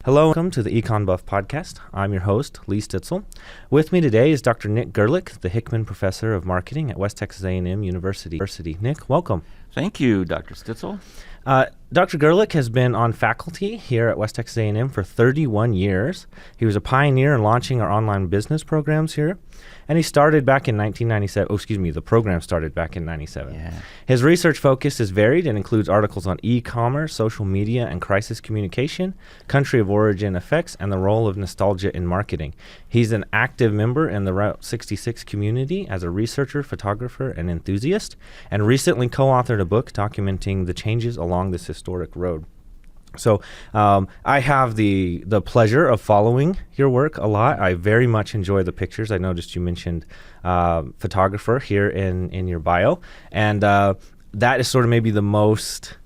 Hello, welcome to the Econ Buff podcast. I'm your host, Lee Stitzel. With me today is Dr. Nick Gerlich, the Hickman Professor of Marketing at West Texas A&M University. Nick, welcome. Thank you, Dr. Stitzel. Dr. Gerlich has been on faculty here at West Texas A&M for 31 years. He was a pioneer in launching our online business programs here, and he started back in 1997. The program started back in 97. Yeah. His research focus is varied and includes articles on e-commerce, social media, and crisis communication, country of origin effects, and the role of nostalgia in marketing. He's an active member in the Route 66 community as a researcher, photographer, and enthusiast, and recently co-authored a book documenting the changes along this historic road. So I have the pleasure of following your work a lot. I very much enjoy the pictures. I noticed you mentioned photographer here in your bio, and that is sort of maybe the most,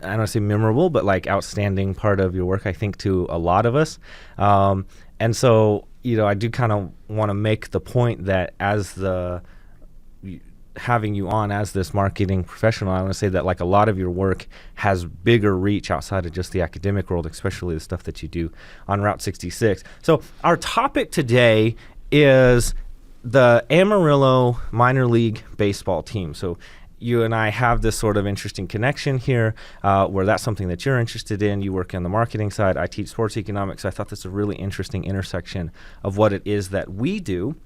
I don't want to say memorable, but like outstanding part of your work, I think, to a lot of us. And so, I do kind of want to make the point that as having you on as this marketing professional, I want to say that like a lot of your work has bigger reach outside of just the academic world, especially the stuff that you do on Route 66. So our topic today is the Amarillo minor league baseball team. So you and I have this sort of interesting connection here where that's something that you're interested in. You work on the marketing side. I teach sports economics. So I thought this was a really interesting intersection of what it is that we do.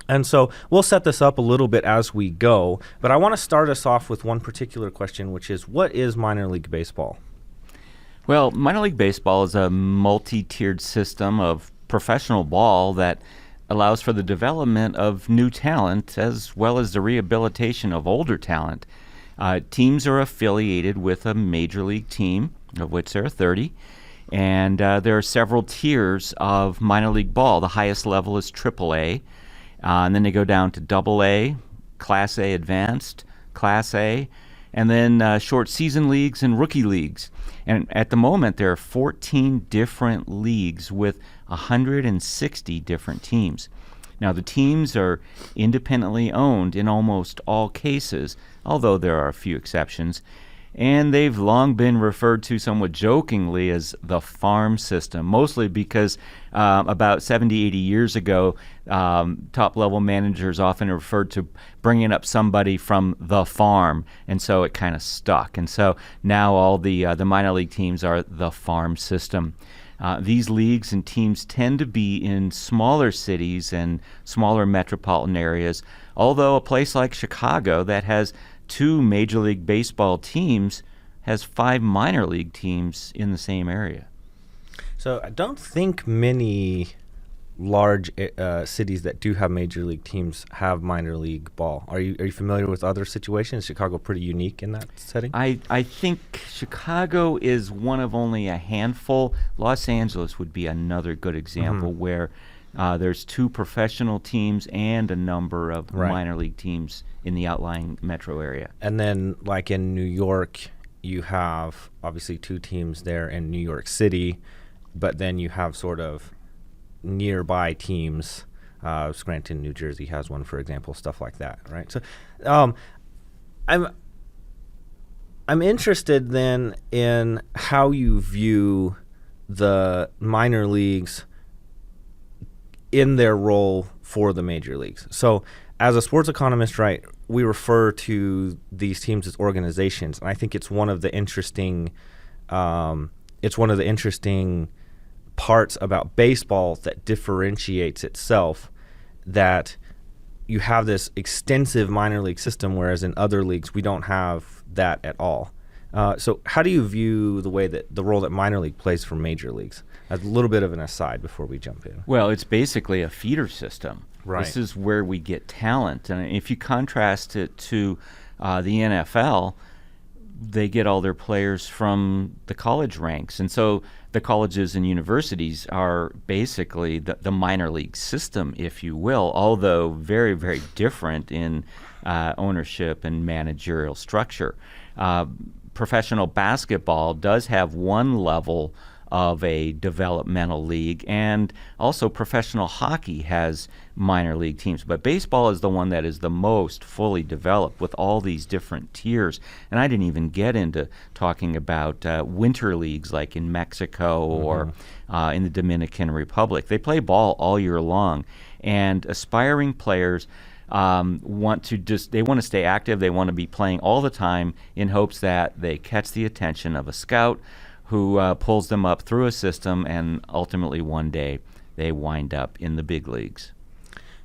And so we'll set this up a little bit as we go, but I want to start us off with one particular question, which is, what is minor league baseball? Well, minor league baseball is a multi-tiered system of professional ball that allows for the development of new talent as well as the rehabilitation of older talent. Teams are affiliated with a major league team, of which there are 30, and there are several tiers of minor league ball. The highest level is AAA. And then they go down to AA, Class A Advanced, Class A, and then short season leagues and rookie leagues. And at the moment, there are 14 different leagues with 160 different teams. Now, the teams are independently owned in almost all cases, although there are a few exceptions. And they've long been referred to somewhat jokingly as the farm system, mostly because about 70, 80 years ago, top-level managers often referred to bringing up somebody from the farm, and so it kind of stuck. And so now all the minor league teams are the farm system. These leagues and teams tend to be in smaller cities and smaller metropolitan areas, although a place like Chicago that has 2 Major League Baseball teams has 5 minor league teams in the same area. So I don't think many large cities that do have major league teams have minor league ball. Are you familiar with other situations? Is Chicago pretty unique in that setting? I think Chicago is one of only a handful. Los Angeles would be another good example where there's 2 professional teams and a number of minor league teams in the outlying metro area. And then like in New York, you have obviously 2 teams there in New York City, but then you have sort of nearby teams. Scranton, New Jersey has one, for example, stuff like that, right? So I'm interested then in how you view the minor leagues in their role for the major leagues. So as a sports economist, right, we refer to these teams as organizations, and I think it's one of the interesting parts about baseball that differentiates itself, that you have this extensive minor league system, whereas in other leagues we don't have that at all. So how do you view the role that minor league plays for major leagues? A little bit of an aside before we jump in. Well, it's basically a feeder system. Right. This is where we get talent. And if you contrast it to the NFL, they get all their players from the college ranks. And so the colleges and universities are basically the minor league system, if you will, although very, very different in ownership and managerial structure. Professional basketball does have one level of a developmental league. And also professional hockey has minor league teams. But baseball is the one that is the most fully developed with all these different tiers. And I didn't even get into talking about winter leagues like in Mexico or in the Dominican Republic. They play ball all year long. And aspiring players want to stay active. They want to be playing all the time in hopes that they catch the attention of a scout who pulls them up through a system, and ultimately one day they wind up in the big leagues.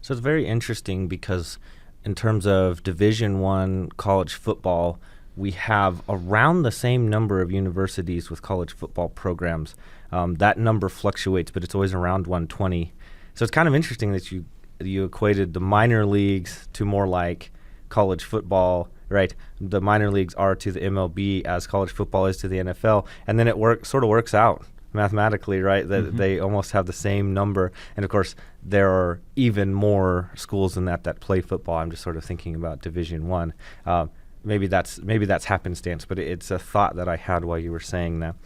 So it's very interesting because in terms of Division I college football, we have around the same number of universities with college football programs. That number fluctuates, but it's always around 120. So it's kind of interesting that you equated the minor leagues to more like college football, right? The minor leagues are to the MLB as college football is to the NFL, and then it sort of works out mathematically, right? That they almost have the same number, and of course there are even more schools than that play football. I'm just sort of thinking about Division I. Maybe that's happenstance, but it's a thought that I had while you were saying that.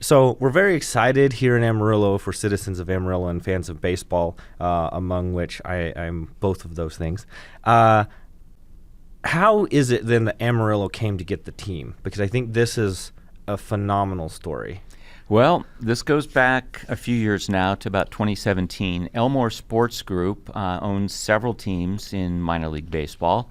So we're very excited here in Amarillo for citizens of Amarillo and fans of baseball, among which I'm both of those things. How is it then that Amarillo came to get the team? Because I think this is a phenomenal story. Well, this goes back a few years now to about 2017. Elmore Sports Group owns several teams in minor league baseball.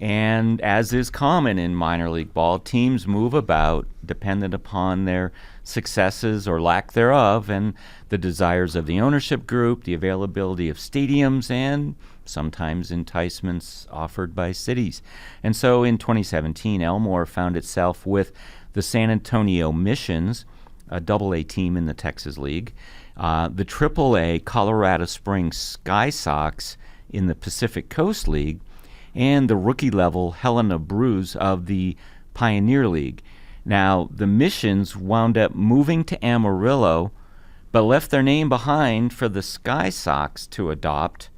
And as is common in minor league ball, teams move about dependent upon their successes or lack thereof and the desires of the ownership group, the availability of stadiums, and sometimes enticements offered by cities. And so in 2017, Elmore found itself with the San Antonio Missions, a AA team in the Texas League, the AAA Colorado Springs Sky Sox in the Pacific Coast League, and the rookie-level Helena Brews of the Pioneer League. Now, the Missions wound up moving to Amarillo, but left their name behind for the Sky Sox to adopt.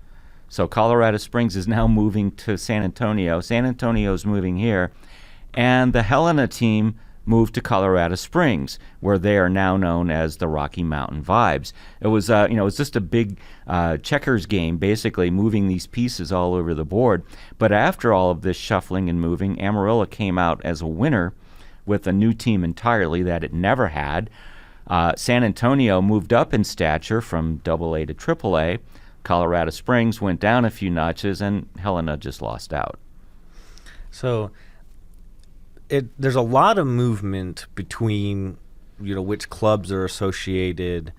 So Colorado Springs is now moving to San Antonio. San Antonio's moving here. And the Helena team moved to Colorado Springs, where they are now known as the Rocky Mountain Vibes. It was, it was just a big checkers game, basically moving these pieces all over the board. But after all of this shuffling and moving, Amarillo came out as a winner with a new team entirely that it never had. San Antonio moved up in stature from AA to AAA. Colorado Springs went down a few notches, and Helena just lost out. So there's a lot of movement between, which clubs are associated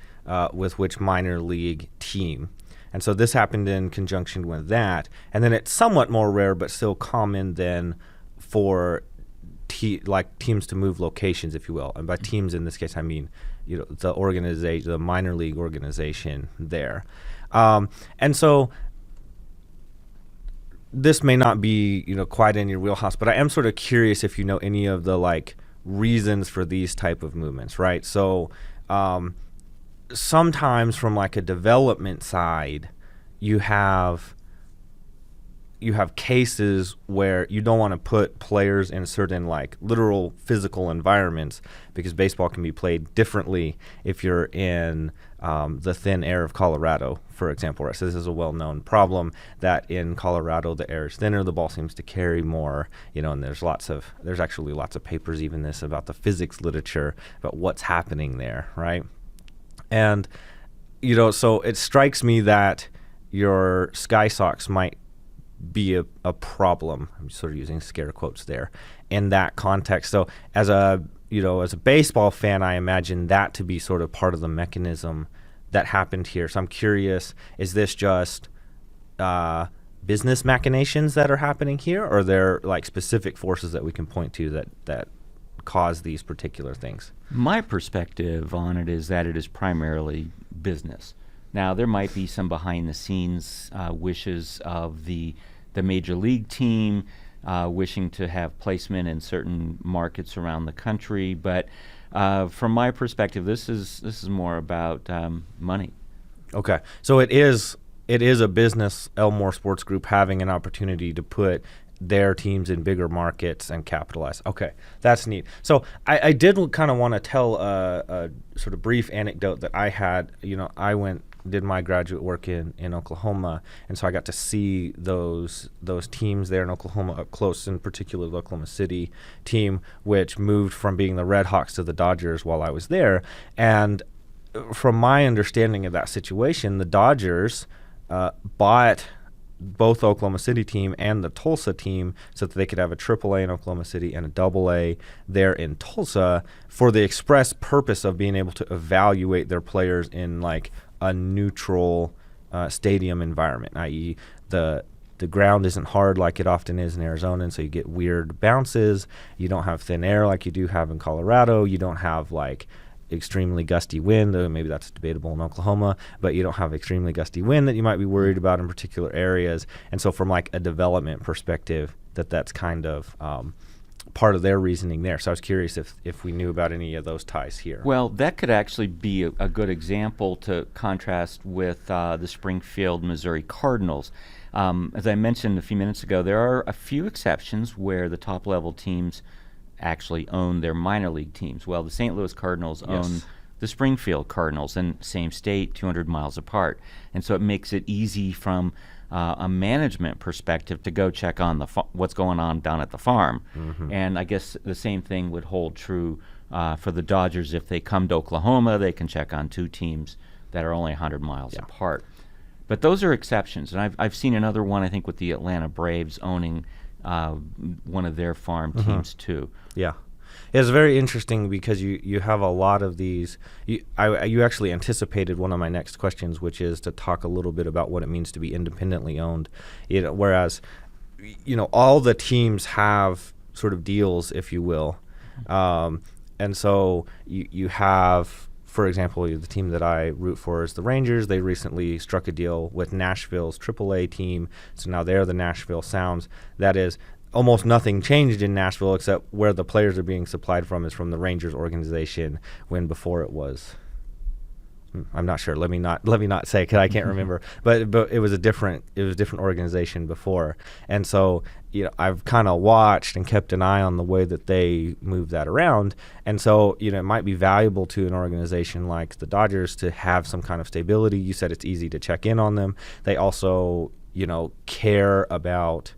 with which minor league team. And so this happened in conjunction with that. And then it's somewhat more rare, but still common then for teams to move locations, if you will. And by teams in this case, I mean, the organization, the minor league organization there. And so this may not be, quite in your wheelhouse, but I am sort of curious if you know any of the reasons for these type of movements, right? So sometimes from a development side, you have cases where you don't want to put players in certain literal physical environments because baseball can be played differently if you're in the thin air of Colorado, for example. Right? So this is a well-known problem that in Colorado the air is thinner, the ball seems to carry more, and there's actually lots of papers even this about the physics literature about what's happening there, right? And so it strikes me that your Sky Sox might be a problem. I'm sort of using scare quotes there in that context. So as a baseball fan, I imagine that to be sort of part of the mechanism that happened here. So I'm curious, is this just business machinations that are happening here, or are there specific forces that we can point to that cause these particular things? My perspective on it is that it is primarily business. Now, there might be some behind-the-scenes wishes of the major league team wishing to have placement in certain markets around the country, but from my perspective, this is more about money. Okay, so it is a business, Elmore Sports Group having an opportunity to put their teams in bigger markets and capitalize. Okay, that's neat. So I did kind of want to tell a sort of brief anecdote that I had. I did my graduate work in Oklahoma, and so I got to see those teams there in Oklahoma up close, in particular the Oklahoma City team, which moved from being the Red Hawks to the Dodgers while I was there. And from my understanding of that situation, the Dodgers bought both the Oklahoma City team and the Tulsa team so that they could have a AAA in Oklahoma City and a AA there in Tulsa for the express purpose of being able to evaluate their players in like a neutral stadium environment, i.e. the ground isn't hard like it often is in Arizona, and so you get weird bounces. You don't have thin air like you do have in Colorado. You don't have like extremely gusty wind. Maybe that's debatable in Oklahoma, but you don't have extremely gusty wind that you might be worried about in particular areas. And so from like a development perspective, that's kind of part of their reasoning there. So I was curious if we knew about any of those ties here. Well, that could actually be a good example to contrast with the Springfield, Missouri Cardinals. As I mentioned a few minutes ago, there are a few exceptions where the top-level teams actually own their minor league teams. Well, the St. Louis Cardinals own the Springfield Cardinals, in same state, 200 miles apart. And so it makes it easy from a management perspective to go check on what's going on down at the farm. Mm-hmm. And I guess the same thing would hold true for the Dodgers. If they come to Oklahoma, they can check on two teams that are only 100 miles apart. But those are exceptions. And I've seen another one, I think, with the Atlanta Braves owning one of their farm teams too. Yeah. It's very interesting because you have a lot of these. You actually anticipated one of my next questions, which is to talk a little bit about what it means to be independently owned. Whereas, all the teams have sort of deals, if you will. And so you have, for example, the team that I root for is the Rangers. They recently struck a deal with Nashville's AAA team, so now they're the Nashville Sounds. That is, almost nothing changed in Nashville except where the players are being supplied from is from the Rangers organization, when before it was, I'm not sure. Let me not say, because I can't remember. But it was a different organization before, and so I've kind of watched and kept an eye on the way that they move that around, and so it might be valuable to an organization like the Dodgers to have some kind of stability. You said it's easy to check in on them. They also care about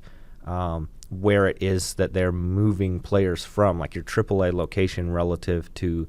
where it is that they're moving players from, like your AAA location relative to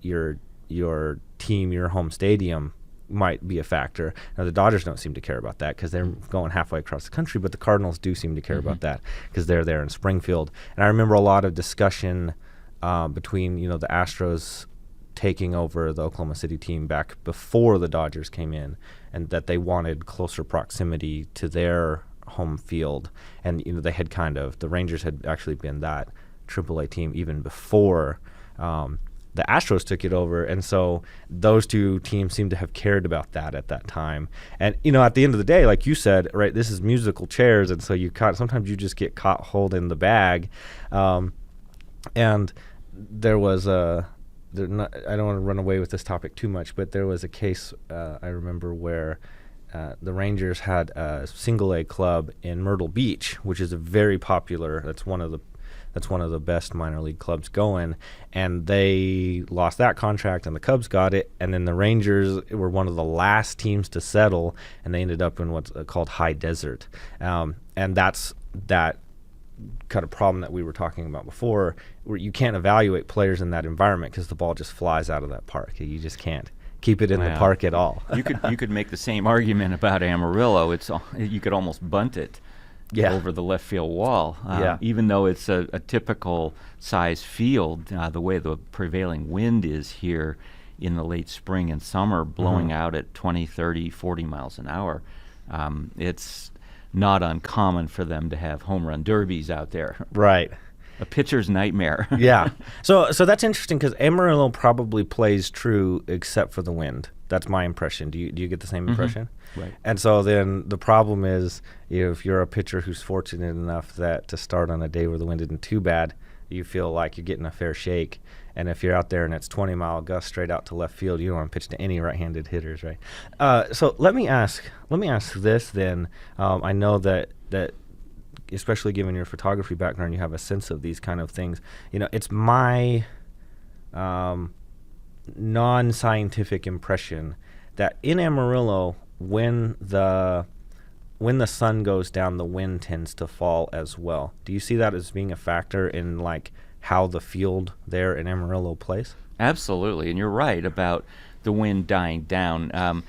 your team, your home stadium might be a factor. Now, the Dodgers don't seem to care about that because they're going halfway across the country, but the Cardinals do seem to care about that because they're there in Springfield. And I remember a lot of discussion between the Astros taking over the Oklahoma City team back before the Dodgers came in, and that they wanted closer proximity to their home field. And the Rangers had actually been that AAA team even before the Astros took it over, and so those two teams seem to have cared about that at that time. And at the end of the day, like you said, right, this is musical chairs, and so sometimes you just get caught holding the bag. And there was I don't want to run away with this topic too much, but there was a case I remember where the Rangers had a single-A club in Myrtle Beach, which is a very popular. That's one of the best minor league clubs going, and they lost that contract, and the Cubs got it, and then the Rangers were one of the last teams to settle, and they ended up in what's called high desert, and that's that kind of problem that we were talking about before, where you can't evaluate players in that environment because the ball just flies out of that park. You just can't keep it in the park at all. You could make the same argument about Amarillo. You could almost bunt it over the left field wall. Even though it's a typical size field, the way the prevailing wind is here in the late spring and summer, blowing out at 20, 30, 40 miles an hour, it's not uncommon for them to have home run derbies out there. Right. A pitcher's nightmare. Yeah. So that's interesting because Amarillo probably plays true except for the wind. That's my impression. Do you get the same impression? Right. And so then the problem is if you're a pitcher who's fortunate enough that to start on a day where the wind isn't too bad, you feel like you're getting a fair shake. And if you're out there and it's 20-mile gusts straight out to left field, you don't want to pitch to any right-handed hitters, right? So let me ask this then. I know that especially given your photography background, you have a sense of these kind of things. It's my non-scientific impression that in Amarillo, when the sun goes down, the wind tends to fall as well. Do you see that as being a factor in like how the field there in Amarillo plays? Absolutely, and you're right about the wind dying down.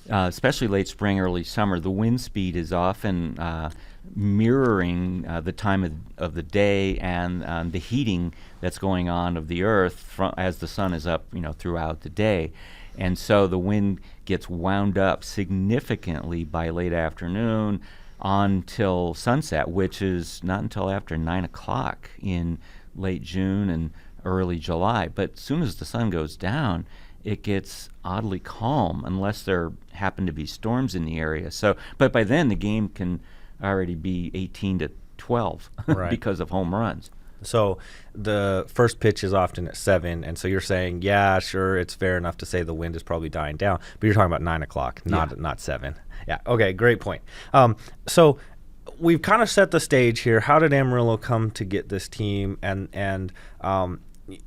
Especially late spring, early summer, the wind speed is often mirroring the time of the day and the heating that's going on of the earth as the sun is up, throughout the day. And so the wind gets wound up significantly by late afternoon until sunset, which is not until after 9 o'clock in late June and early July. But as soon as the sun goes down, it gets oddly calm unless there happen to be storms in the area. But by then the game can already be 18-12 Right. because of home runs. So the first pitch is often at 7, and so you're saying, yeah, sure, it's fair enough to say the wind is probably dying down, but you're talking about 9 o'clock, not 7. Yeah, okay, great point. So we've kind of set the stage here. How did Amarillo come to get this team? And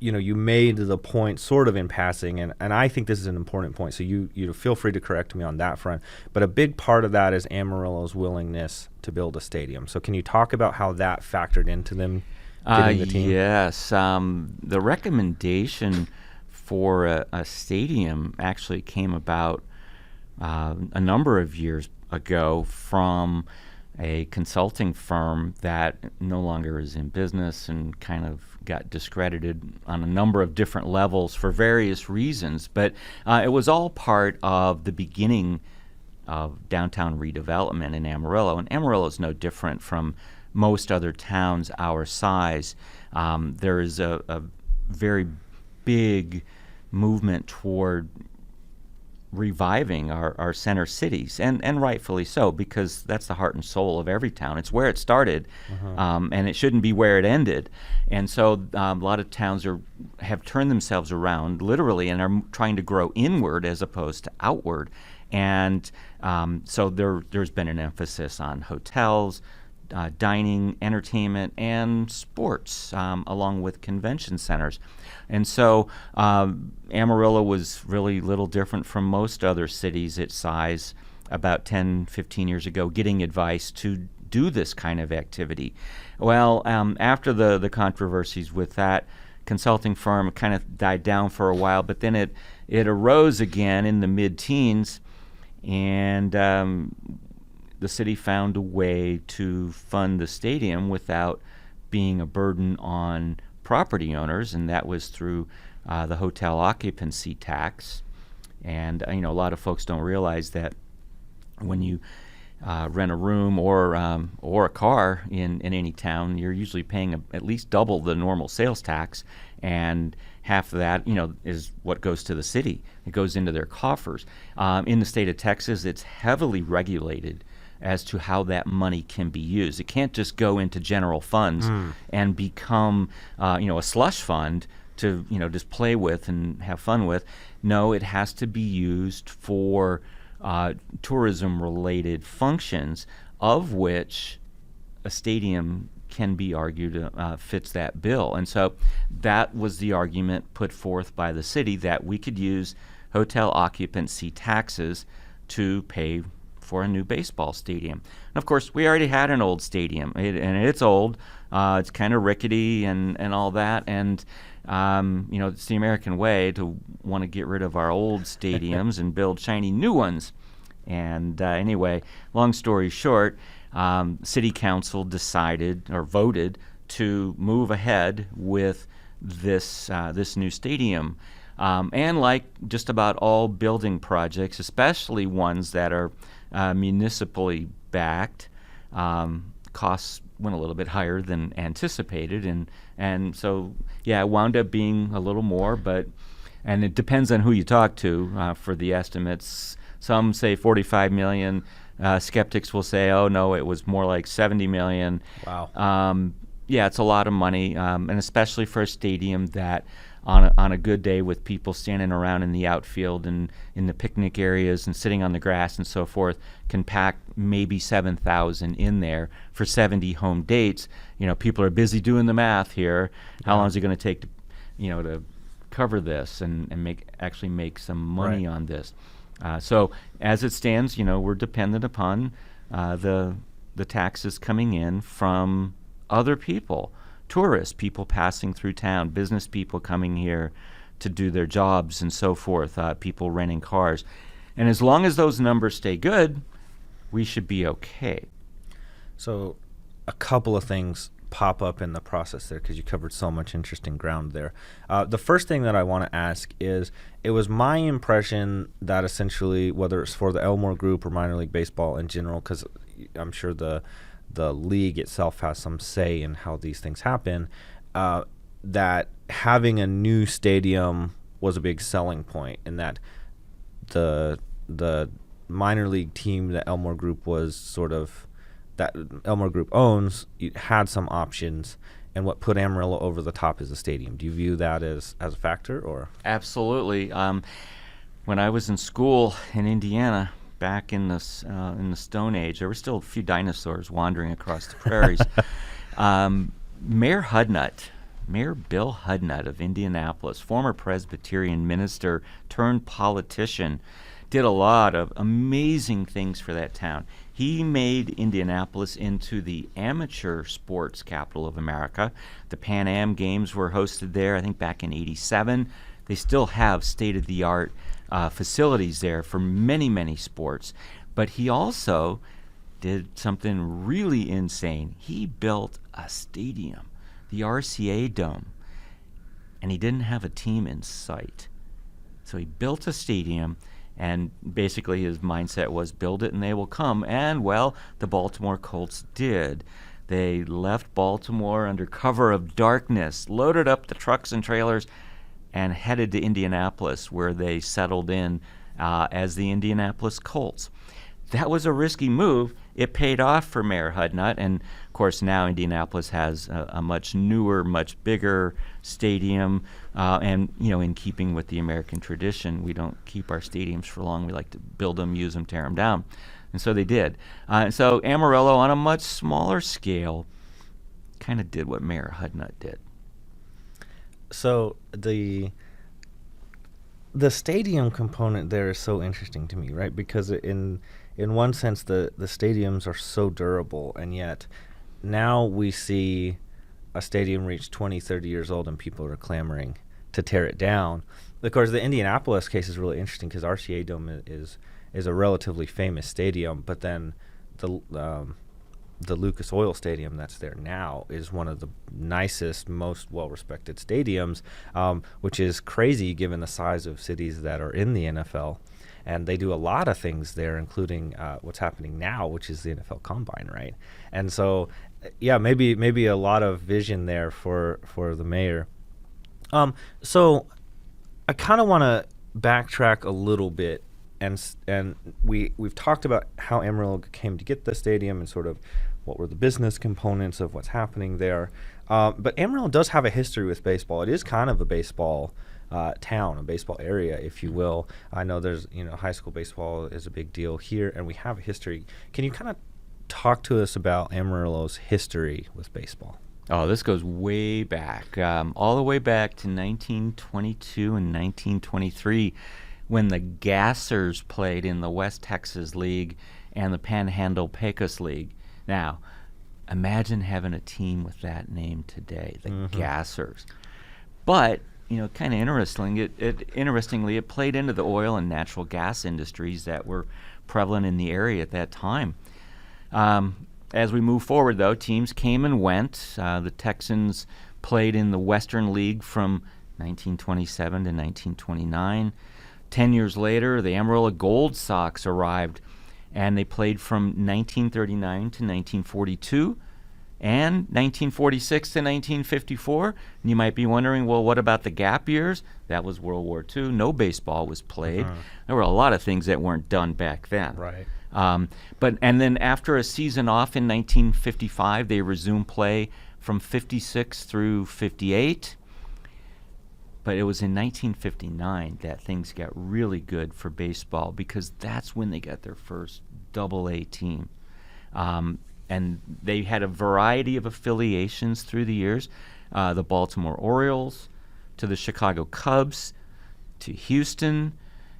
you made the point sort of in passing, and I think this is an important point, so you feel free to correct me on that front. But a big part of that is Amarillo's willingness to build a stadium. So can you talk about how that factored into them getting the team? Yes. The recommendation for a stadium actually came about a number of years ago from a consulting firm that no longer is in business and kind of got discredited on a number of different levels for various reasons. But it was all part of the beginning of downtown redevelopment in Amarillo. And Amarillo is no different from most other towns our size. There is a very big movement toward reviving our center cities, and rightfully so, because that's the heart and soul of every town. It's where it started, and it shouldn't be where it ended. And so a lot of towns have turned themselves around, literally, and are trying to grow inward as opposed to outward. And so there's been an emphasis on hotels, dining, entertainment, and sports, along with convention centers. And so Amarillo was really little different from most other cities its size about 10, 15 years ago, getting advice to do this kind of activity. Well, after the controversies with that consulting firm, it kind of died down for a while, but then it arose again in the mid-teens, and the city found a way to fund the stadium without being a burden on property owners, and that was through the hotel occupancy tax. And a lot of folks don't realize that when you rent a room or a car in any town, you're usually paying at least double the normal sales tax, and half of that is what goes to the city. It goes into their coffers. In the state of Texas, it's heavily regulated as to how that money can be used. It can't just go into general funds and become, a slush fund to, just play with and have fun with. No, it has to be used for tourism-related functions, of which a stadium can be argued fits that bill. And so that was the argument put forth by the city, that we could use hotel occupancy taxes to pay for a new baseball stadium. And of course, we already had an old stadium, and it's old. It's kind of rickety and all that. And it's the American way to want to get rid of our old stadiums and build shiny new ones. And anyway, long story short, City Council decided or voted to move ahead with this new stadium. And like just about all building projects, especially ones that are municipally backed, costs went a little bit higher than anticipated, and so it wound up being a little more, and it depends on who you talk to for the estimates. Some say $45 million. Skeptics will say, oh no, it was more like $70 million. Wow. It's a lot of money, and especially for a stadium that on a good day with people standing around in the outfield and in the picnic areas and sitting on the grass and so forth, can pack maybe 7,000 in there for 70 home dates. People are busy doing the math here. How long is it going to take to cover this and actually make some money on this? So as it stands, we're dependent upon the taxes coming in from other people, tourists, people passing through town, business people coming here to do their jobs and so forth, people renting cars. And as long as those numbers stay good, we should be okay. So a couple of things pop up in the process there because you covered so much interesting ground there. The first thing that I want to ask is, it was my impression that essentially, whether it's for the Elmore Group or minor league baseball in general, because I'm sure the league itself has some say in how these things happen, that having a new stadium was a big selling point, and that the minor league team that Elmore Group was sort of, that Elmore Group owns, had some options, and what put Amarillo over the top is the stadium. Do you view that as a factor, or? Absolutely. When I was in school in Indiana, back in the Stone Age, there were still a few dinosaurs wandering across the prairies. Mayor Bill Hudnut of Indianapolis, former Presbyterian minister turned politician, did a lot of amazing things for that town. He made Indianapolis into the amateur sports capital of America. The Pan Am Games were hosted there, I think, back in '87. They still have state-of-the-art facilities there for many, many sports. But he also did something really insane. He built a stadium, the RCA Dome, and he didn't have a team in sight. So he built a stadium, and basically his mindset was build it and they will come. And, well, the Baltimore Colts did. They left Baltimore under cover of darkness, loaded up the trucks and trailers, and headed to Indianapolis, where they settled in as the Indianapolis Colts. That was a risky move. It paid off for Mayor Hudnut, and of course now Indianapolis has a much newer, much bigger stadium, and in keeping with the American tradition, we don't keep our stadiums for long. We like to build them, use them, tear them down, and so they did. And so Amarillo, on a much smaller scale, kind of did what Mayor Hudnut did. So the stadium component there is so interesting to me, right? Because in one sense, the stadiums are so durable, and yet now we see a stadium reach 20, 30 years old and people are clamoring to tear it down. Of course, the Indianapolis case is really interesting because RCA Dome is a relatively famous stadium, but then the Lucas Oil Stadium that's there now is one of the nicest, most well-respected stadiums, which is crazy given the size of cities that are in the NFL. And they do a lot of things there, including what's happening now, which is the NFL Combine, right? And so, yeah, maybe a lot of vision there for the mayor. So I kind of want to backtrack a little bit, and we've talked about how Amarillo came to get the stadium and sort of what were the business components of what's happening there. But Amarillo does have a history with baseball. It is kind of a baseball town, a baseball area, if you will. I know there's, high school baseball is a big deal here, and we have a history. Can you kind of talk to us about Amarillo's history with baseball? Oh, this goes way back, all the way back to 1922 and 1923, when the Gassers played in the West Texas League and the Panhandle Pecos League. Now, imagine having a team with that name today, the Gassers. But, kind of interestingly, it played into the oil and natural gas industries that were prevalent in the area at that time. As we move forward, though, teams came and went. The Texans played in the Western League from 1927 to 1929. 10 years later, the Amarillo Gold Sox arrived, and they played from 1939 to 1942 and 1946 to 1954. And you might be wondering, well, what about the gap years? That was World War II. No baseball was played. There were a lot of things that weren't done back then. Right. And then after a season off in 1955, they resumed play from 56 through 58. But it was in 1959 that things got really good for baseball, because that's when they got their first Double-A team. And they had a variety of affiliations through the years. The Baltimore Orioles, to the Chicago Cubs, to Houston,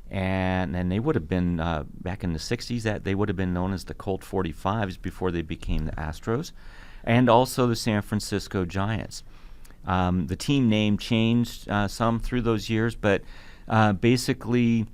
and they would have been, back in the 60s, that they would have been known as the Colt 45s before they became the Astros, and also the San Francisco Giants. The team name changed some through those years, but basically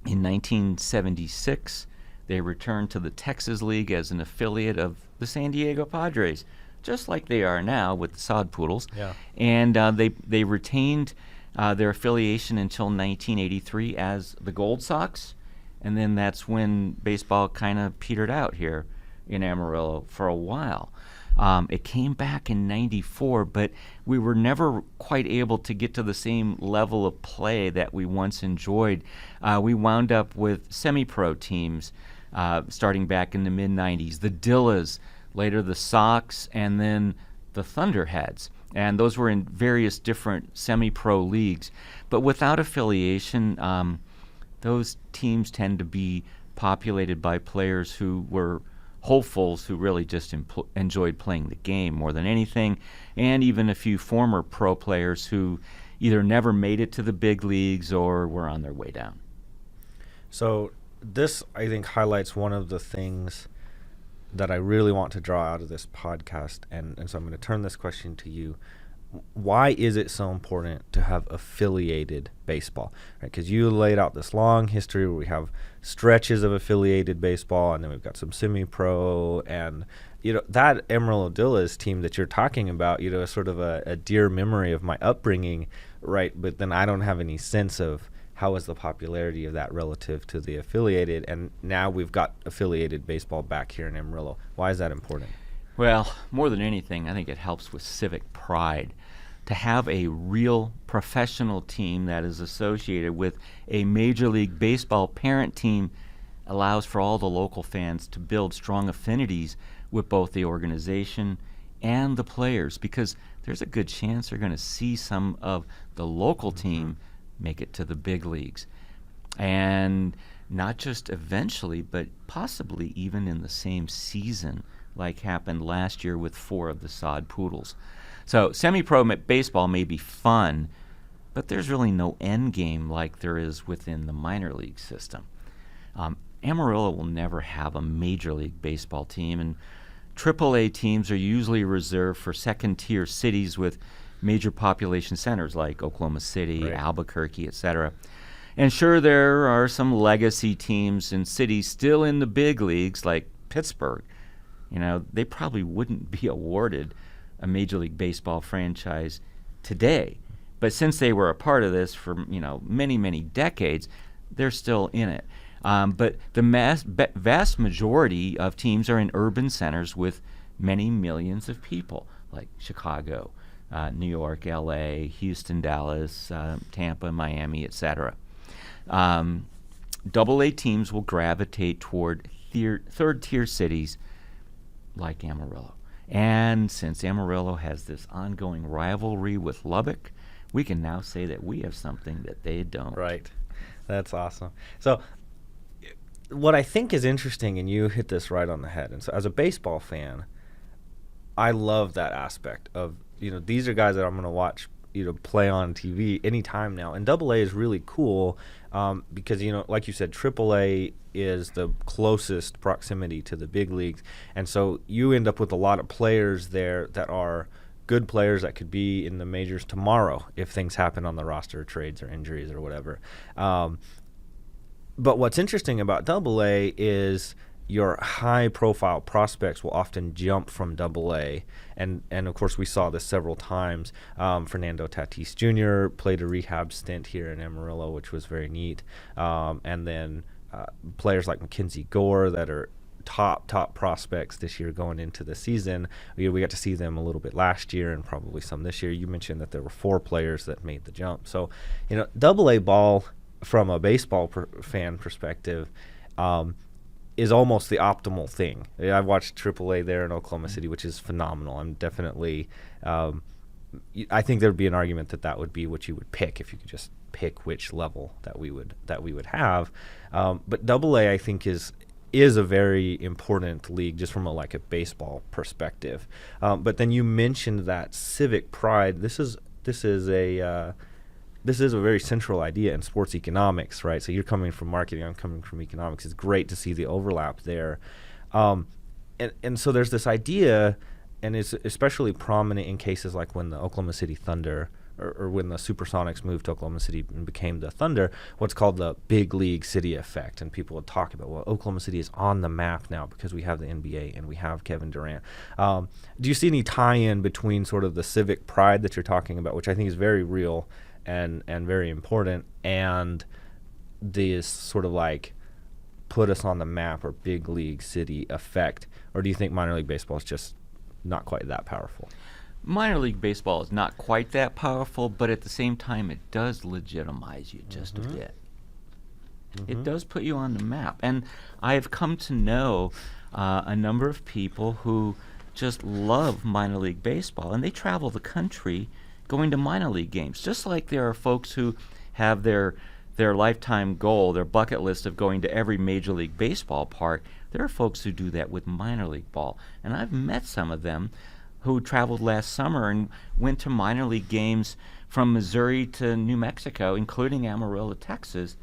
in 1976, they returned to the Texas League as an affiliate of the San Diego Padres, just like they are now with the Sod Poodles. Yeah. And they retained their affiliation until 1983 as the Gold Sox, and then that's when baseball kind of petered out here in Amarillo for a while. It came back in '94, but we were never quite able to get to the same level of play that we once enjoyed. We wound up with semi-pro teams starting back in the mid-'90s, the Dillas, later the Sox, and then the Thunderheads. And those were in various different semi-pro leagues. But without affiliation, those teams tend to be populated by players who were hopefuls, who really just enjoyed playing the game more than anything, and even a few former pro players who either never made it to the big leagues or were on their way down. So this, I think, highlights one of the things that I really want to draw out of this podcast, and so I'm going to turn this question to you. Why is it so important to have affiliated baseball? Right? Because you laid out this long history where we have stretches of affiliated baseball, and then we've got some semi-pro, and that Amarillo Dillas team that you're talking about, is sort of a dear memory of my upbringing, right? But then I don't have any sense of how is the popularity of that relative to the affiliated, and now we've got affiliated baseball back here in Amarillo. Why is that important? Well, more than anything, I think it helps with civic pride to have a real professional team that is associated with a Major League Baseball parent team. Allows for all the local fans to build strong affinities with both the organization and the players, because there's a good chance they're going to see some of the local team make it to the big leagues. And not just eventually, but possibly even in the same season, like happened last year with 4 of the Sod Poodles. So semi-pro baseball may be fun, but there's really no end game like there is within the minor league system. Amarillo will never have a Major League Baseball team, and AAA teams are usually reserved for second-tier cities with major population centers like Oklahoma City, right, Albuquerque, etc. And sure, there are some legacy teams in cities still in the big leagues like Pittsburgh. They probably wouldn't be awarded a Major League Baseball franchise today. But since they were a part of this for, many, many decades, they're still in it. But the vast majority of teams are in urban centers with many millions of people, like Chicago, New York, L.A., Houston, Dallas, Tampa, Miami, etc. Double-A teams will gravitate toward third-tier cities like Amarillo. And since Amarillo has this ongoing rivalry with Lubbock, we can now say that we have something that they don't. Right. That's awesome. So what I think is interesting, and you hit this right on the head, and so as a baseball fan, I love that aspect of, these are guys that I'm going to watch, play on TV anytime now. And Double-A is really cool because, like you said, Triple-A is the closest proximity to the big leagues. And so you end up with a lot of players there that are good players that could be in the majors tomorrow if things happen on the roster, trades or injuries or whatever. But what's interesting about Double-A is your high-profile prospects will often jump from Double-A, and of course we saw this several times. Fernando Tatis Jr. played a rehab stint here in Amarillo, which was very neat, and then players like Mackenzie Gore that are top prospects this year going into the season. We got to see them a little bit last year and probably some this year. You mentioned that there were 4 players that made the jump. So, Double-A ball from a baseball fan perspective is almost the optimal thing. I've watched Triple-A there in Oklahoma City, which is phenomenal. I'm definitely I think there would be an argument that would be what you would pick if you could just pick which level that we would have. But Double A, I think, is a very important league just from a baseball perspective. But then you mentioned that civic pride. This is a very central idea in sports economics, right? So you're coming from marketing, I'm coming from economics. It's great to see the overlap there. And so there's this idea, and it's especially prominent in cases like when the Oklahoma City Thunder or when the Supersonics moved to Oklahoma City and became the Thunder, what's called the big league city effect. And people would talk about, well, Oklahoma City is on the map now because we have the NBA and we have Kevin Durant. Do you see any tie-in between sort of the civic pride that you're talking about, which I think is very real and very important, and this sort of put us on the map or big league city effect? Or do you think minor league baseball is just not quite that powerful? Minor league baseball is not quite that powerful, but at the same time, it does legitimize you just a bit. It does put you on the map. And I have come to know a number of people who just love minor league baseball, and they travel the country going to minor league games, just like there are folks who have their lifetime goal, their bucket list of going to every Major League Baseball park. There are folks who do that with minor league ball. And I've met some of them who traveled last summer and went to minor league games from Missouri to New Mexico, including Amarillo, Texas,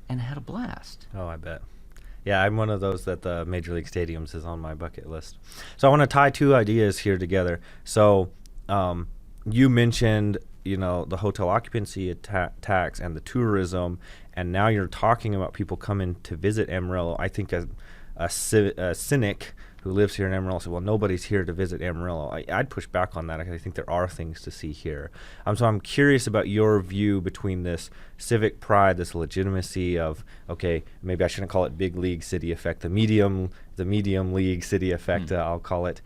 and had a blast. Oh, I bet. Yeah, I'm one of those that the Major League Stadiums is on my bucket list. So I want to tie two ideas here together. So you mentioned, the hotel occupancy tax and the tourism, and now you're talking about people coming to visit Amarillo. I think a cynic who lives here in Amarillo said, well, nobody's here to visit Amarillo. I'd push back on that. I think there are things to see here. So I'm curious about your view between this civic pride, this legitimacy of, okay, maybe I shouldn't call it big league city effect, the medium league city effect, I'll call it,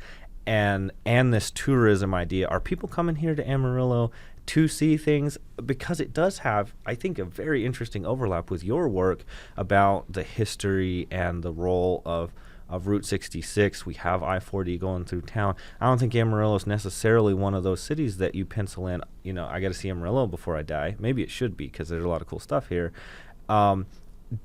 and this tourism idea. Are people coming here to Amarillo to see things? Because it does have, I think, a very interesting overlap with your work about the history and the role of Route 66. We have I-40 going through town. I don't think Amarillo is necessarily one of those cities that you pencil in, I got to see Amarillo before I die. Maybe it should be because there's a lot of cool stuff here.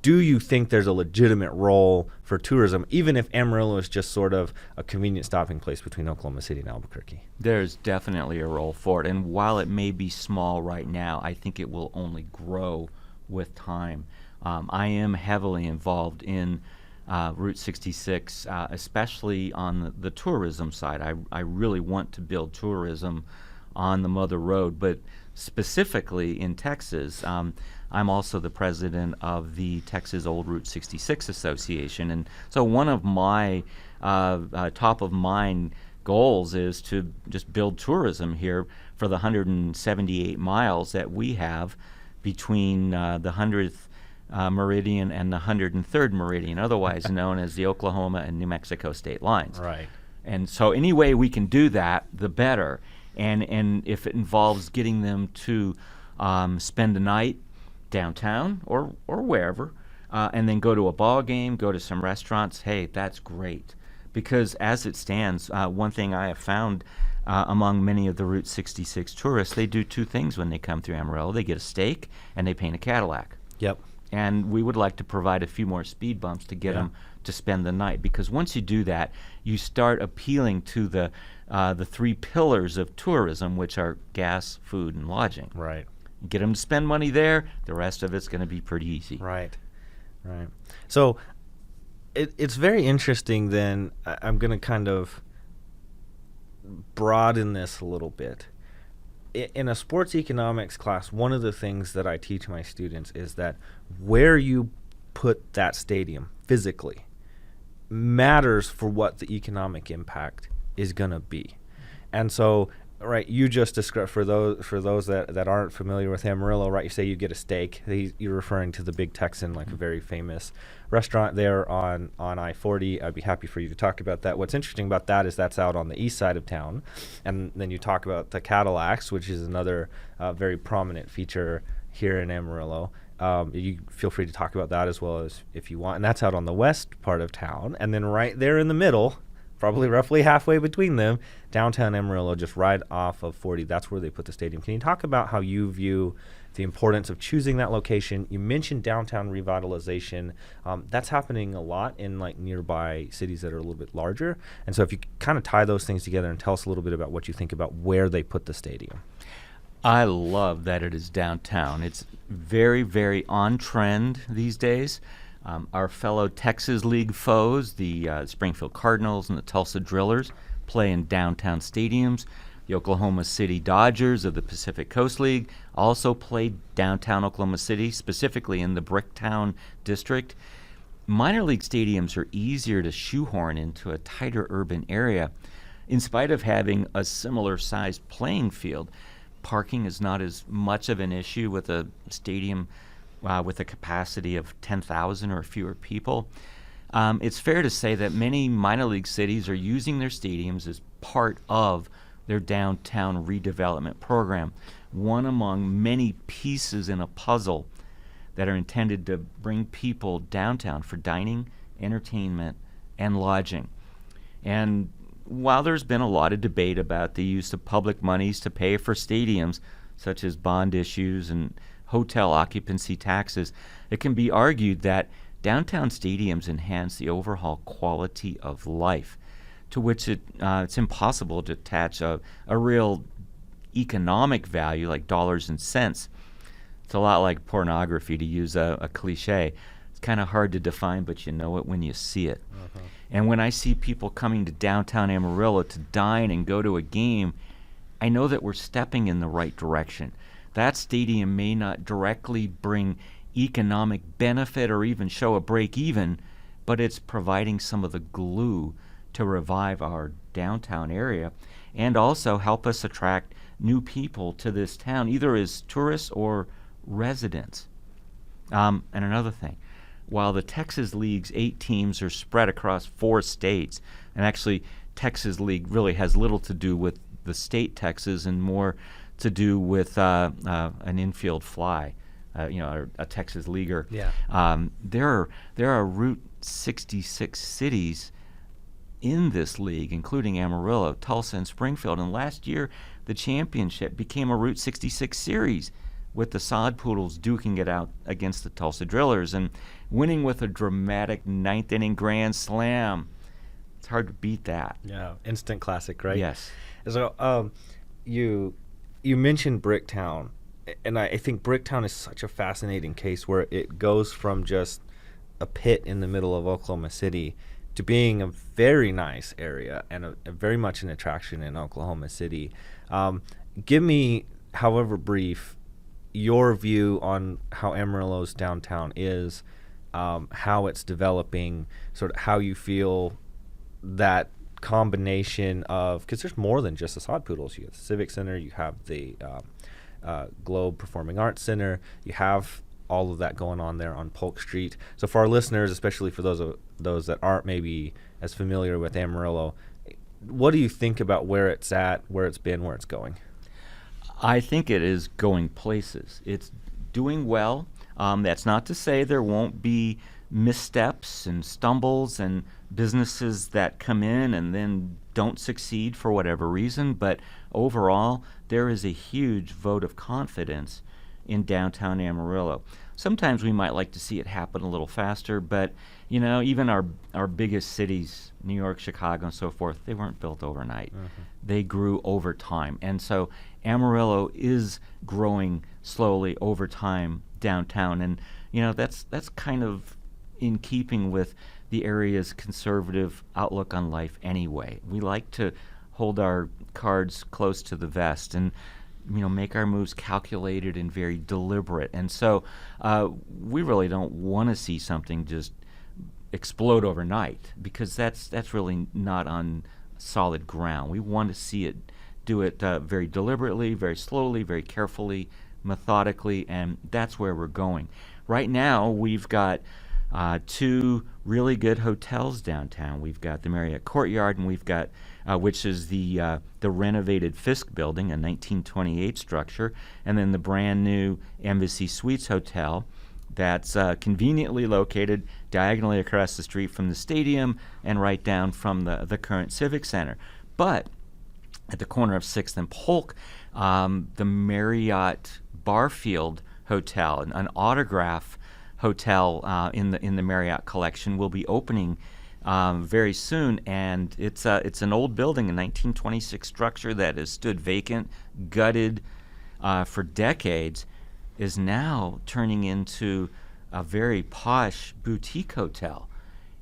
Do you think there's a legitimate role for tourism, even if Amarillo is just sort of a convenient stopping place between Oklahoma City and Albuquerque? There's definitely a role for it. And while it may be small right now, I think it will only grow with time. I am heavily involved in Route 66, especially on the tourism side. I really want to build tourism on the Mother Road, but specifically in Texas. I'm also the president of the Texas Old Route 66 Association, and so one of my top of mind goals is to just build tourism here for the 178 miles that we have between the 100th meridian and the 103rd meridian, otherwise known as the Oklahoma and New Mexico state lines. Right. And so any way we can do that, the better. And if it involves getting them to spend a night downtown or wherever, and then go to a ball game, go to some restaurants, hey, that's great. Because as it stands, one thing I have found among many of the Route 66 tourists, they do two things when they come through Amarillo. They get a steak and they paint a Cadillac. Yep. And we would like to provide a few more speed bumps to get them to spend the night. Because once you do that, you start appealing to the three pillars of tourism, which are gas, food, and lodging. Right. Get them to spend money there. The rest of it's going to be pretty easy. Right. So it's very interesting then. I'm going to kind of broaden this a little bit. In a sports economics class, one of the things that I teach my students is that where you put that stadium physically matters for what the economic impact is going to be. And so, right, you just described, for those that aren't familiar with Amarillo, right, you say you get a steak. You're referring to the Big Texan, like a very famous restaurant there on I-40. I'd be happy for you to talk about that. What's interesting about that is that's out on the east side of town. And then you talk about the Cadillacs, which is another very prominent feature here in Amarillo. You feel free to talk about that as well as if you want. And that's out on the west part of town. And then right there in the middle, probably roughly halfway between them, downtown Amarillo, just right off of 40. That's where they put the stadium. Can you talk about how you view the importance of choosing that location? You mentioned downtown revitalization. That's happening a lot in like nearby cities that are a little bit larger. And so if you kind of tie those things together and tell us a little bit about what you think about where they put the stadium. I love that it is downtown. It's very, very on trend these days. Our fellow Texas League foes, the Springfield Cardinals and the Tulsa Drillers, play in downtown stadiums. The Oklahoma City Dodgers of the Pacific Coast League also play downtown Oklahoma City, specifically in the Bricktown district. Minor league stadiums are easier to shoehorn into a tighter urban area. In spite of having a similar sized playing field, parking is not as much of an issue with a stadium with a capacity of 10,000 or fewer people. It's fair to say that many minor league cities are using their stadiums as part of their downtown redevelopment program, one among many pieces in a puzzle that are intended to bring people downtown for dining, entertainment, and lodging. And while there's been a lot of debate about the use of public monies to pay for stadiums, such as bond issues and hotel occupancy taxes, it can be argued that downtown stadiums enhance the overall quality of life, to which it's impossible to attach a real economic value like dollars and cents. It's a lot like pornography, to use a cliche. It's kind of hard to define, but you know it when you see it. Uh-huh. And when I see people coming to downtown Amarillo to dine and go to a game, I know that we're stepping in the right direction. That stadium may not directly bring economic benefit or even show a break even, but it's providing some of the glue to revive our downtown area and also help us attract new people to this town, either as tourists or residents. And another thing, while the Texas League's 8 teams are spread across 4 states, and actually Texas League really has little to do with the state Texas and more to do with an infield fly, a Texas leaguer. Yeah. There are Route 66 cities in this league, including Amarillo, Tulsa, and Springfield. And last year, the championship became a Route 66 series, with the Sod Poodles duking it out against the Tulsa Drillers and winning with a dramatic 9th inning grand slam. It's hard to beat that. Yeah, instant classic, right? Yes. So you mentioned Bricktown, and I think Bricktown is such a fascinating case where it goes from just a pit in the middle of Oklahoma City to being a very nice area and a very much an attraction in Oklahoma City. Give me, however brief, your view on how Amarillo's downtown is, how it's developing, sort of how you feel that combination of, because there's more than just the Sod Poodles. You have the Civic Center, you have the Globe Performing Arts Center, you have all of that going on there on Polk Street. So for our listeners, especially for those that aren't maybe as familiar with Amarillo, what do you think about where it's at, where it's been, where it's going? I think it is going places. It's doing well. That's not to say there won't be missteps and stumbles and businesses that come in and then don't succeed for whatever reason, but overall there is a huge vote of confidence in downtown Amarillo. Sometimes we might like to see it happen a little faster, but even our biggest cities, New York, Chicago, and so forth, they weren't built overnight. Mm-hmm. They grew over time. And so Amarillo is growing slowly over time downtown, and that's kind of in keeping with the area's conservative outlook on life anyway. We like to hold our cards close to the vest and make our moves calculated and very deliberate. And so we really don't want to see something just explode overnight, because that's really not on solid ground. We want to see it do it very deliberately, very slowly, very carefully, methodically, and that's where we're going. Right now, we've got 2 really good hotels downtown. We've got the Marriott Courtyard, and we've got, which is the renovated Fisk Building, a 1928 structure, and then the brand new Embassy Suites Hotel, that's conveniently located diagonally across the street from the stadium and right down from the current Civic Center. But at the corner of 6th and Polk, the Marriott Barfield Hotel, an autograph hotel in the Marriott collection, will be opening very soon, and it's an old building, a 1926 structure that has stood vacant, gutted for decades, is now turning into a very posh boutique hotel.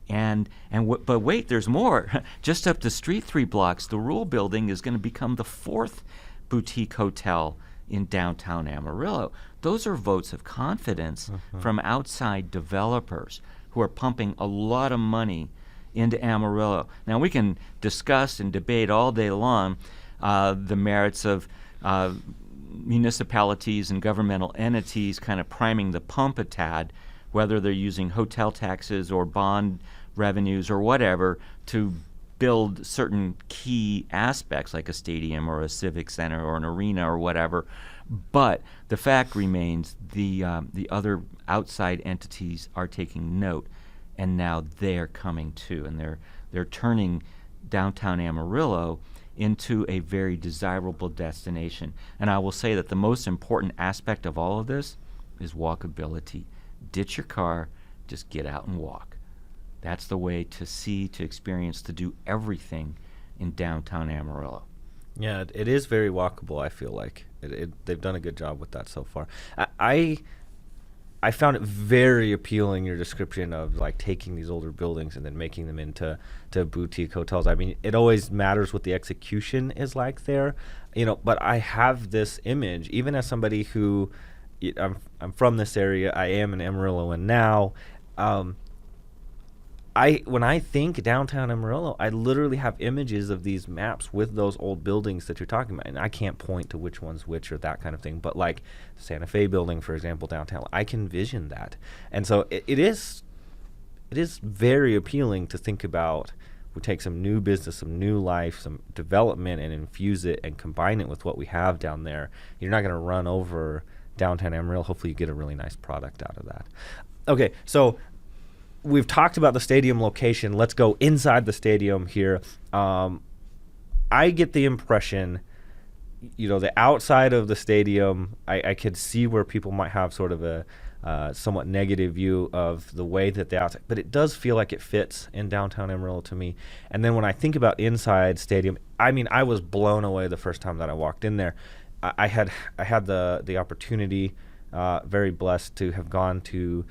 But wait, there's more. Just up the street 3 blocks, the Rule Building is going to become the 4th boutique hotel in downtown Amarillo. Those are votes of confidence from outside developers who are pumping a lot of money into Amarillo. Now, we can discuss and debate all day long the merits of municipalities and governmental entities kind of priming the pump a tad, whether they're using hotel taxes or bond revenues or whatever to build certain key aspects like a stadium or a civic center or an arena or whatever. But the fact remains the other outside entities are taking note, and now they're coming too, and they're turning downtown Amarillo into a very desirable destination. And I will say that the most important aspect of all of this is walkability. Ditch your car, just get out and walk. That's the way to see, to experience, to do everything in downtown Amarillo. Yeah, it is very walkable, I feel like. They've done a good job with that so far. I found it very appealing, your description of like taking these older buildings and then making them into boutique hotels. I mean, it always matters what the execution is like there, but I have this image, even as somebody who, I'm from this area, I am in Amarillo now. When I think downtown Amarillo, I literally have images of these maps with those old buildings that you're talking about, and I can't point to which one's which or that kind of thing. But like the Santa Fe building, for example, downtown, I can envision that, and so it is very appealing to think about. We take some new business, some new life, some development, and infuse it and combine it with what we have down there. You're not going to run over downtown Amarillo. Hopefully, you get a really nice product out of that. Okay, so we've talked about the stadium location. Let's go inside the stadium here. I get the impression, the outside of the stadium, I could see where people might have sort of a somewhat negative view of the way that the outside, but it does feel like it fits in downtown Amarillo to me. And then when I think about inside stadium, I mean, I was blown away the first time that I walked in there. I had the opportunity, very blessed to have gone to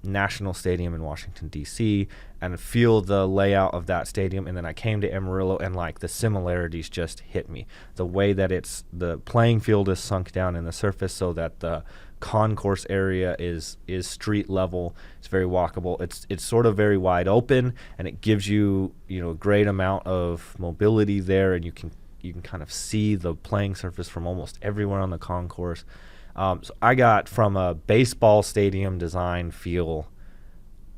National Stadium in Washington, D.C., and feel the layout of that stadium. And then I came to Amarillo, and like the similarities just hit me. The way that the playing field is sunk down in the surface so that the concourse area is street level. It's very walkable. It's sort of very wide open, and it gives you a great amount of mobility there, and you can kind of see the playing surface from almost everywhere on the concourse. So I got, from a baseball stadium design feel,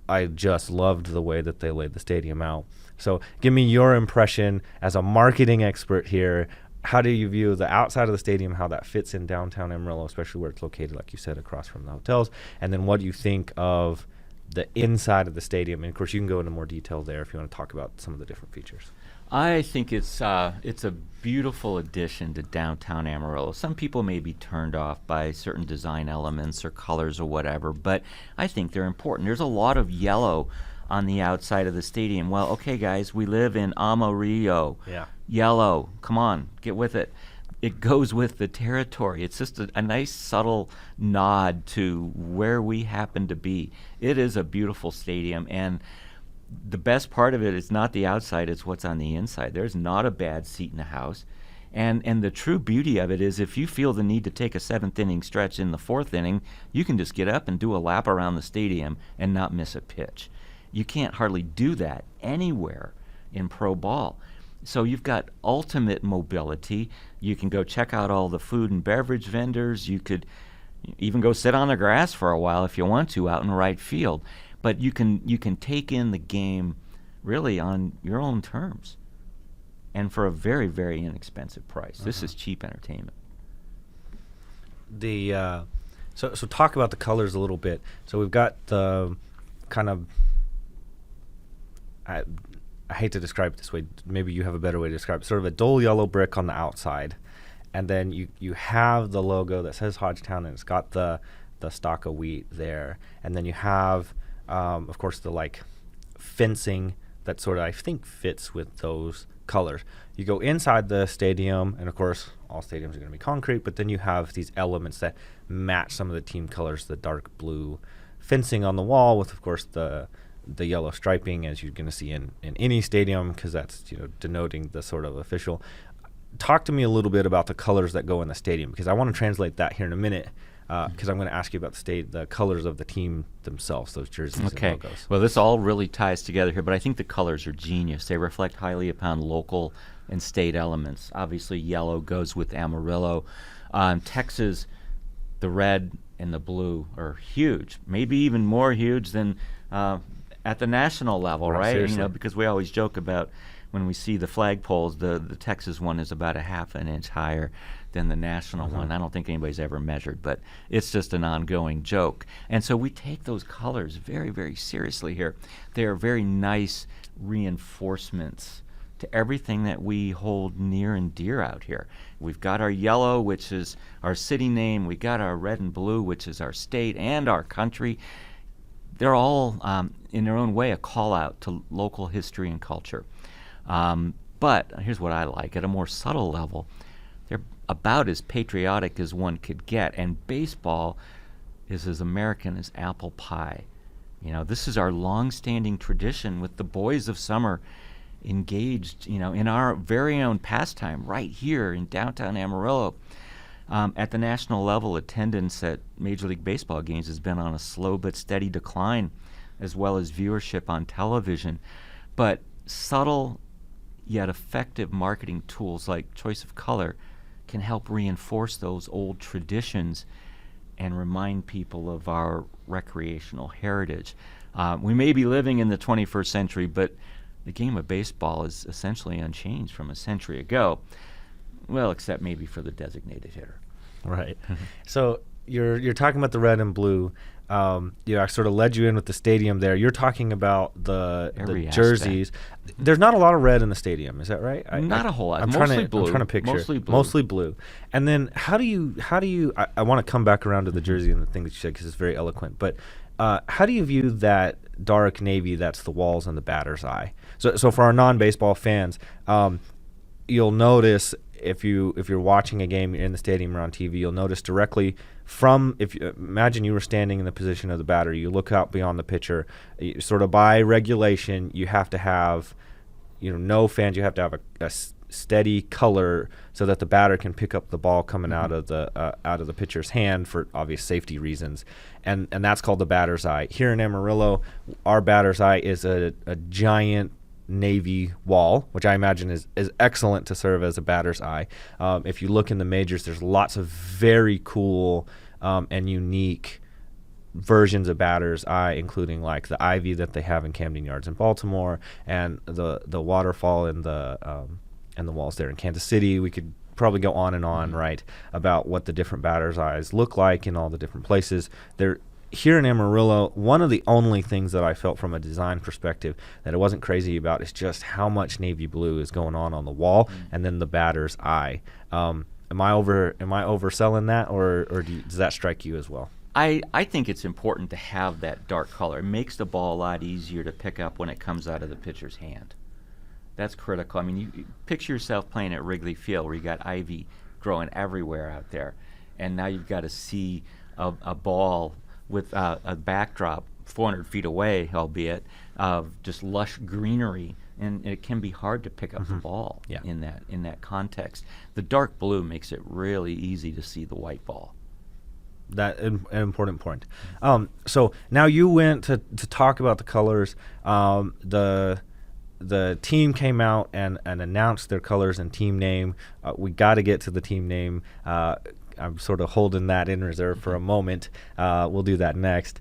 I just loved the way that they laid the stadium out. So give me your impression as a marketing expert here. How do you view the outside of the stadium, how that fits in downtown Amarillo, especially where it's located, like you said, across from the hotels? And then what do you think of the inside of the stadium? And of course, you can go into more detail there if you want to talk about some of the different features. I think it's a beautiful addition to downtown Amarillo. Some people may be turned off by certain design elements or colors or whatever, but I think they're important. There's a lot of yellow on the outside of the stadium. Well, okay, guys, we live in Amarillo. Yeah. Yellow, come on, get with it. It goes with the territory. It's just a nice subtle nod to where we happen to be. It is a beautiful stadium, and the best part of it is not the outside, it's what's on the inside. There's not a bad seat in the house. And the true beauty of it is, if you feel the need to take a 7th inning stretch in the 4th inning, you can just get up and do a lap around the stadium and not miss a pitch. You can't hardly do that anywhere in pro ball. So you've got ultimate mobility. You can go check out all the food and beverage vendors. You could even go sit on the grass for a while if you want to out in right field. But you can take in the game really on your own terms, and for a very, very inexpensive price. This is cheap entertainment. So talk about the colors a little bit. So we've got the kind of, I hate to describe it this way. Maybe you have a better way to describe it. Sort of a dull yellow brick on the outside, and then you have the logo that says Hodgetown, and it's got the stalk of wheat there, and then you have, of course, the like fencing that sort of I think fits with those colors. You go inside the stadium, and of course, all stadiums are going to be concrete, but then you have these elements that match some of the team colors, the dark blue fencing on the wall with, of course, the yellow striping, as you're going to see in any stadium, because that's denoting the sort of official. Talk to me a little bit about the colors that go in the stadium, because I want to translate that here in a minute, because I'm going to ask you about the colors of the team themselves, those jerseys and logos. Well, this all really ties together here, but I think the colors are genius. They reflect highly upon local and state elements. Obviously, yellow goes with Amarillo. Texas, the red and the blue are huge, maybe even more huge than at the national level, right? Seriously. Because we always joke about when we see the flagpoles, the Texas one is about a half an inch higher than the national one. I don't think anybody's ever measured, but it's just an ongoing joke. And so we take those colors very, very seriously here. They are very nice reinforcements to everything that we hold near and dear out here. We've got our yellow, which is our city name. We got our red and blue, which is our state and our country. They're all, in their own way, a call out to local history and culture. But here's what I like. At a more subtle level, they're about as patriotic as one could get. And baseball is as American as apple pie. This is our long-standing tradition with the boys of summer engaged, in our very own pastime right here in downtown Amarillo. At the national level, attendance at Major League Baseball games has been on a slow but steady decline, as well as viewership on television. But subtle yet effective marketing tools like choice of color can help reinforce those old traditions and remind people of our recreational heritage. We may be living in the 21st century, but the game of baseball is essentially unchanged from a century ago. Well, except maybe for the designated hitter. Right. So you're talking about the red and blue. I sort of led you in with the stadium there. You're talking about the jerseys. There's not a lot of red in the stadium. Is that right? Not a whole lot. I'm Mostly blue. I'm trying to picture. Mostly blue. And then how do you? I want to come back around to the jersey and the thing that you said because it's very eloquent. But how do you view that dark navy that's the walls and the batter's eye? So for our non-baseball fans, you'll notice if you're watching a game in the stadium or on TV, you'll notice directly from imagine you were standing in the position of the batter, you look out beyond the pitcher. Sort of by regulation, you have to have, no fans. You have to have a steady color so that the batter can pick up the ball coming out of the pitcher's hand for obvious safety reasons, and that's called the batter's eye. Here in Amarillo, our batter's eye is a giant navy wall, which I imagine is excellent to serve as a batter's eye. If you look in the majors, there's lots of very cool and unique versions of batter's eye, including like the ivy that they have in Camden Yards in Baltimore, and the waterfall and the walls there in Kansas City. We could probably go on and on, right, about what the different batter's eyes look like in all the different places. Here in Amarillo, one of the only things that I felt from a design perspective that I wasn't crazy about is just how much navy blue is going on the wall and then the batter's eye. Am I overselling that, or does that strike you as well? I think it's important to have that dark color. It makes the ball a lot easier to pick up when it comes out of the pitcher's hand. That's critical. I mean, you picture yourself playing at Wrigley Field where you got ivy growing everywhere out there, and now you've got to see a ball with a backdrop 400 feet away, albeit, of just lush greenery, and it can be hard to pick up the ball in that context. The dark blue makes it really easy to see the white ball. That an important point. So now you went to talk about the colors. The team came out and announced their colors and team name. We got to get to the team name. I'm sort of holding that in reserve for a moment. We'll do that next.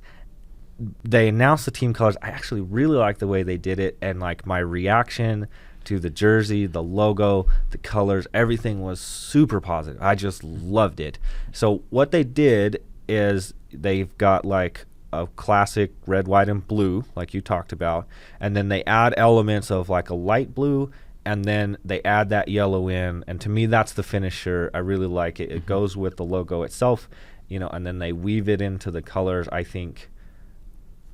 They announced the team colors. I actually really like the way they did it, and like my reaction to the jersey, the logo, the colors, everything was super positive. I just loved it. So what they did is they've got like a classic red, white, and blue, like you talked about, and then they add elements of like a light blue, and then they add that yellow in, and to me that's the finisher. I really like it. It goes with the logo itself, and then they weave it into the colors. I think,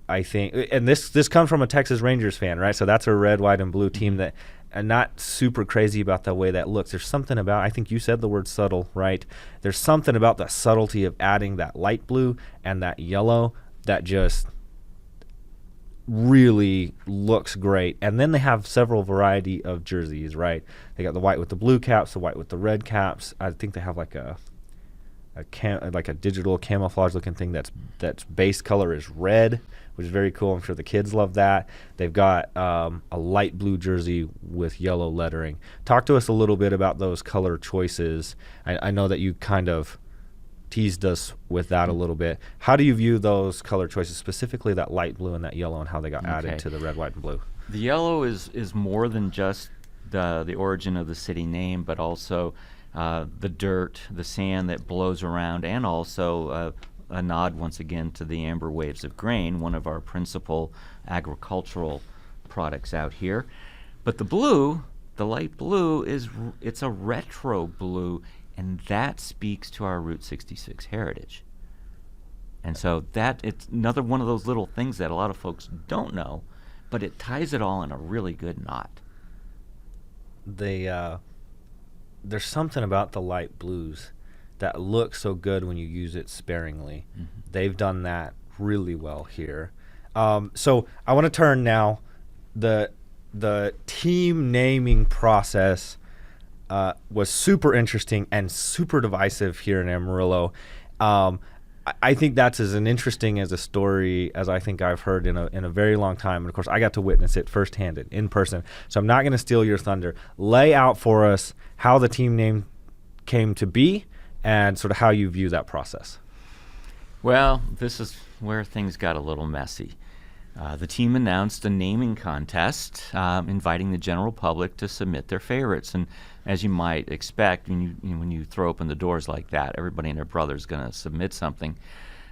and this comes from a Texas Rangers fan, right? So that's a red, white, and blue team that, and not super crazy about the way that looks. There's something about, I think you said the word subtle, right? There's something about the subtlety of adding that light blue and that yellow that just really looks great. And then they have several variety of jerseys, right? They got the white with the blue caps, the white with the red caps. I think they have like a digital camouflage looking thing that's base color is red, which is very cool. I'm sure the kids love that. They've got a light blue jersey with yellow lettering. Talk to us a little bit about those color choices. I know that you kind of teased us with that a little bit. How do you view those color choices, specifically that light blue and that yellow, and how they got added to the red, white, and blue? The yellow is more than just the origin of the city name, but also the dirt, the sand that blows around, and also a nod once again to the amber waves of grain, one of our principal agricultural products out here. But the blue, the light blue, it's a retro blue, and that speaks to our Route 66 heritage. And so it's another one of those little things that a lot of folks don't know, but it ties it all in a really good knot. There's something about the light blues that looks so good when you use it sparingly. Mm-hmm. They've done that really well here. So I want to turn now. The team naming process was super interesting and super divisive here in Amarillo. I think that's as interesting as a story as I think I've heard in a very long time. And of course, I got to witness it firsthand in person. So I'm not going to steal your thunder. Lay out for us how the team name came to be and sort of how you view that process. Well, this is where things got a little messy. The team announced a naming contest, inviting the general public to submit their favorites. And as you might expect, when you throw open the doors like that, everybody and their brother is going to submit something.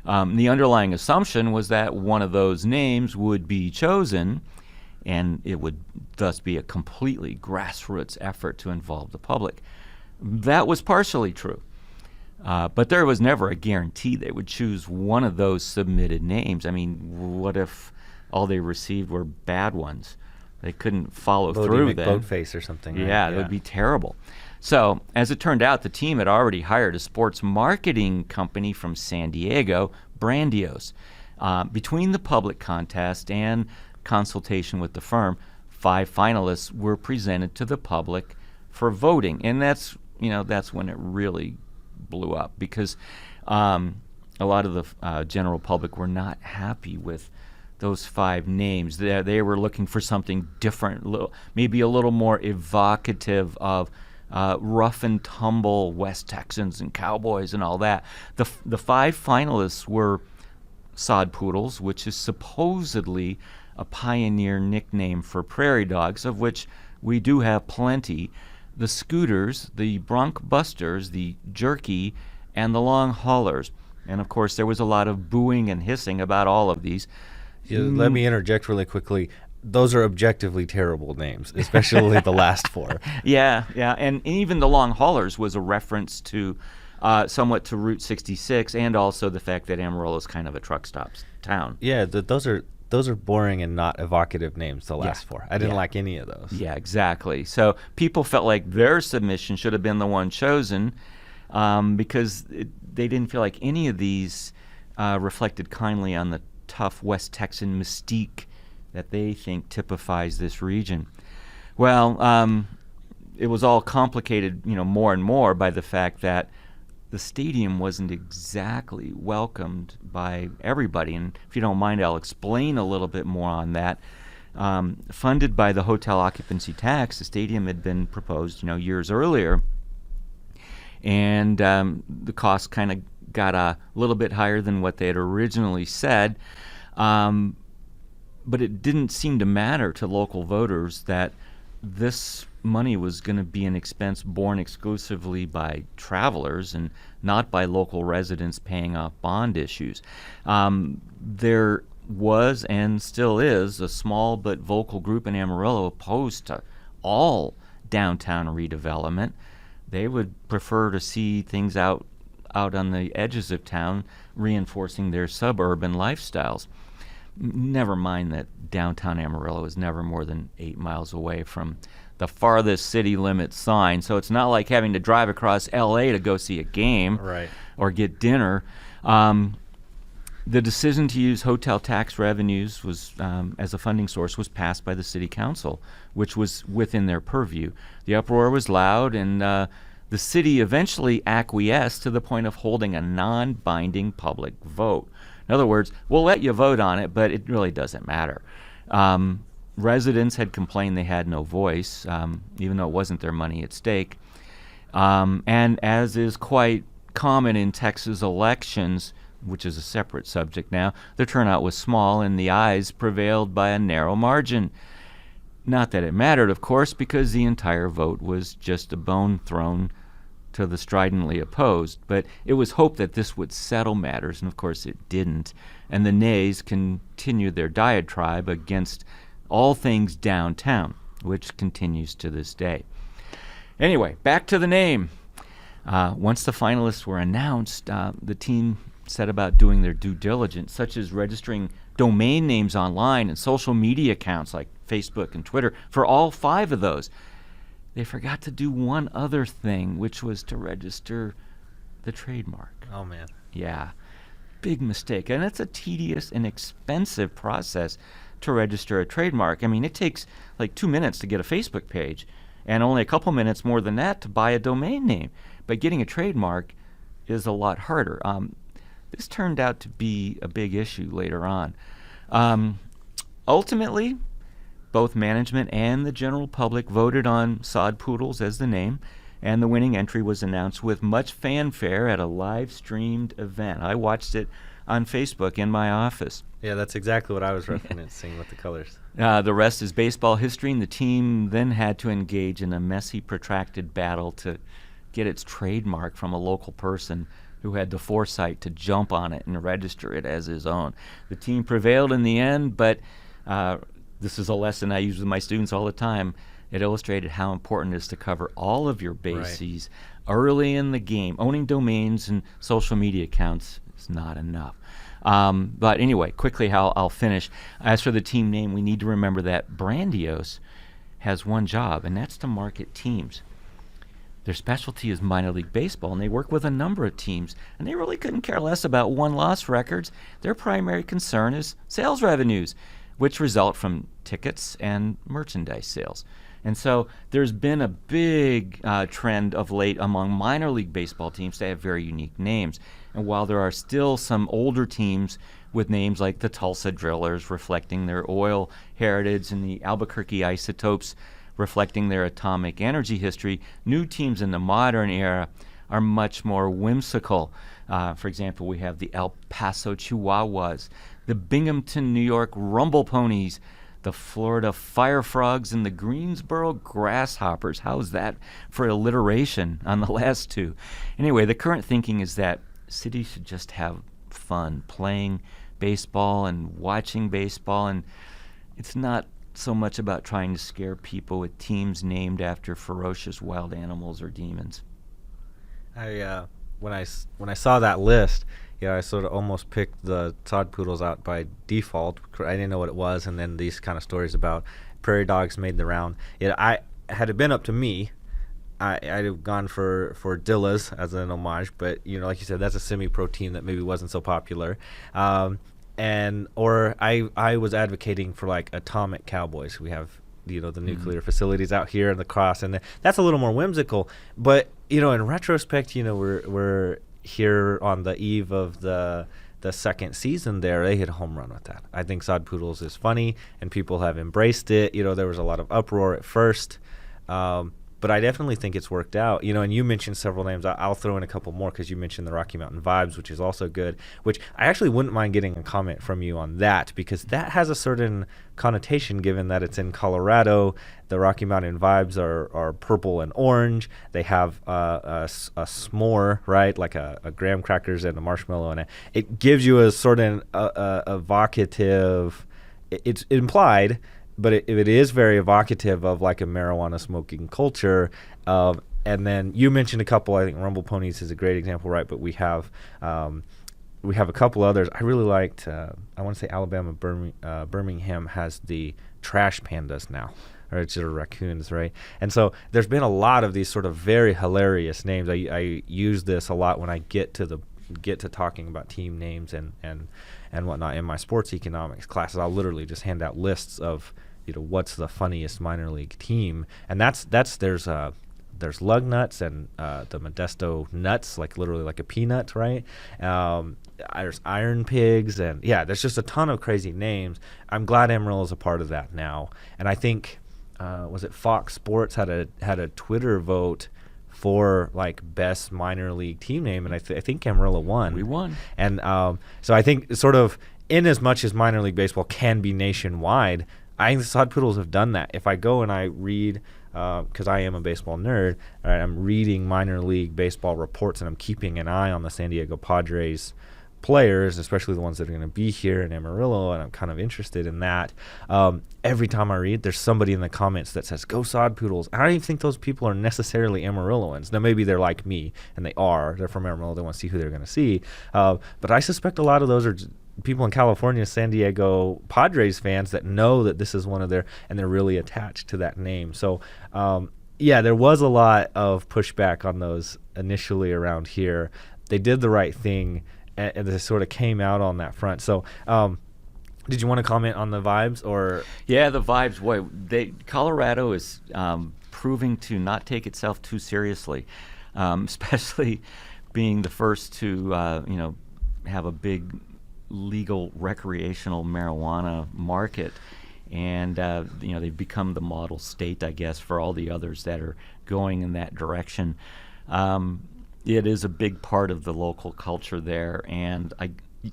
The underlying assumption was that one of those names would be chosen, and it would thus be a completely grassroots effort to involve the public. That was partially true. But there was never a guarantee they would choose one of those submitted names. I mean, what if all they received were bad ones? They couldn't follow through then. Boatface or something. Right? Yeah, it would be terrible. So, as it turned out, the team had already hired a sports marketing company from San Diego, Brandios. Between the public contest and consultation with the firm, 5 finalists were presented to the public for voting, and that's when it really blew up, because a lot of the general public were not happy with those 5 names. They were looking for something different, maybe a little more evocative of rough and tumble West Texans and cowboys and all that. The 5 finalists were Sod Poodles, which is supposedly a pioneer nickname for prairie dogs, of which we do have plenty. The Scooters, the Bronc Busters, the Jerky, and the Long Haulers. And of course, there was a lot of booing and hissing about all of these. Let me interject really quickly. Those are objectively terrible names, especially the last 4. Yeah, and even the Long Haulers was a reference to somewhat to Route 66, and also the fact that Amarillo is kind of a truck stop town. Yeah, those are boring and not evocative names, the last 4. I didn't like any of those. Yeah, exactly. So people felt like their submission should have been the one chosen, because they didn't feel like any of these reflected kindly on the tough West Texan mystique that they think typifies this region. Well, it was all complicated, more and more by the fact that the stadium wasn't exactly welcomed by everybody. And if you don't mind, I'll explain a little bit more on that. Funded by the hotel occupancy tax, the stadium had been proposed, years earlier, and the cost kind of got a little bit higher than what they had originally said. But it didn't seem to matter to local voters that this money was going to be an expense borne exclusively by travelers and not by local residents paying off bond issues. There was and still is a small but vocal group in Amarillo opposed to all downtown redevelopment. They would prefer to see things out on the edges of town, reinforcing their suburban lifestyles. Never mind that downtown Amarillo is never more than 8 miles away from the farthest city limit sign, so it's not like having to drive across L.A. to go see a game or get dinner. The decision to use hotel tax revenues was as a funding source was passed by the city council, which was within their purview. The uproar was loud, and the city eventually acquiesced to the point of holding a non-binding public vote. In other words, we'll let you vote on it, but it really doesn't matter. Residents had complained they had no voice, even though it wasn't their money at stake. And as is quite common in Texas elections, which is a separate subject now, the turnout was small and the ayes prevailed by a narrow margin. Not that it mattered, of course, because the entire vote was just a bone thrown to the stridently opposed, but it was hoped that this would settle matters, and of course it didn't, and the nays continued their diatribe against all things downtown, which continues to this day. Anyway, back to the name. Once the finalists were announced, the team set about doing their due diligence, such as registering domain names online and social media accounts like Facebook and Twitter for all 5 of those. They forgot to do one other thing, which was to register the trademark. Oh, man. Yeah, big mistake. And it's a tedious and expensive process to register a trademark. I mean, it takes like 2 minutes to get a Facebook page and only a couple minutes more than that to buy a domain name. But getting a trademark is a lot harder. This turned out to be a big issue later on. Ultimately, both management and the general public voted on Sod Poodles as the name, and the winning entry was announced with much fanfare at a live-streamed event. I watched it on Facebook in my office. Yeah, that's exactly what I was referencing with the colors. The rest is baseball history, and the team then had to engage in a messy, protracted battle to get its trademark from a local person who had the foresight to jump on it and register it as his own. The team prevailed in the end, but this is a lesson I use with my students all the time. It illustrated how important it is to cover all of your bases early in the game. Owning domains and social media accounts is not enough. But anyway, quickly I'll finish. As for the team name, we need to remember that Brandios has one job, and that's to market teams. Their specialty is minor league baseball, and they work with a number of teams, and they really couldn't care less about won-loss records. Their primary concern is sales revenues, which result from tickets and merchandise sales. And so there's been a big trend of late among minor league baseball teams to have very unique names. And while there are still some older teams with names like the Tulsa Drillers reflecting their oil heritage and the Albuquerque Isotopes reflecting their atomic energy history, new teams in the modern era are much more whimsical. For example, we have the El Paso Chihuahuas, the Binghamton, New York Rumble Ponies, the Florida Fire Frogs, and the Greensboro Grasshoppers. How's that for alliteration on the last two? Anyway, the current thinking is that cities should just have fun playing baseball and watching baseball, and it's not so much about trying to scare people with teams named after ferocious wild animals or demons. When I saw that list, I sort of almost picked the Sod Poodles out by default. I didn't know what it was, and then these kind of stories about prairie dogs made the round. Had it been up to me, I'd have gone for Dillas as an homage, but like you said, that's a semi-pro team that maybe wasn't so popular. Or I was advocating for like Atomic Cowboys. We have the nuclear facilities out here in the cross, and that's a little more whimsical. But in retrospect, we're here on the eve of the second season there. They hit a home run with that. I think Sod Poodles is funny, and people have embraced it. There was a lot of uproar at first, but I definitely think it's worked out. And you mentioned several names. I'll throw in a couple more because you mentioned the Rocky Mountain Vibes, which is also good, which I actually wouldn't mind getting a comment from you on that, because that has a certain connotation given that it's in Colorado. The Rocky Mountain Vibes are purple and orange. They have a s'more, right, like a graham crackers and a marshmallow in it. It gives you a sort of evocative, it's implied, but it is very evocative of like a marijuana smoking culture. And then you mentioned a couple. I think Rumble Ponies is a great example, right? But we have a couple others. I really liked. I want to say Alabama Birmingham has the Trash Pandas now, or it's the raccoons, right? And so there's been a lot of these sort of very hilarious names. I use this a lot when I get to talking about team names and whatnot in my sports economics classes. I'll literally just hand out lists of what's the funniest minor league team, and there's lug nuts and the Modesto nuts, like literally like a peanut, right? There's Iron Pigs, and there's just a ton of crazy names. I'm glad Amarillo is a part of that now, and I think was it Fox Sports had a Twitter vote for like best minor league team name, and I think Amarillo won. We won, and so I think sort of in as much as minor league baseball can be nationwide, I think the Sod Poodles have done that. If I go and I read, because I am a baseball nerd, right, I'm reading minor league baseball reports and I'm keeping an eye on the San Diego Padres players, especially the ones that are going to be here in Amarillo, and I'm kind of interested in that. Every time I read, there's somebody in the comments that says, "Go Sod Poodles." I don't even think those people are necessarily Amarilloans. Now, maybe they're like me, and they're from Amarillo. They want to see who they're going to see. But I suspect a lot of those are people in California, San Diego Padres fans that know that this is one of their, and they're really attached to that name. So, there was a lot of pushback on those initially around here. They did the right thing, and they sort of came out on that front. So, did you want to comment on the Vibes, or? Yeah, the Vibes. Boy, Colorado is proving to not take itself too seriously, especially being the first to have a big legal recreational marijuana market, and they've become the model state, I guess, for all the others that are going in that direction. It is a big part of the local culture there, and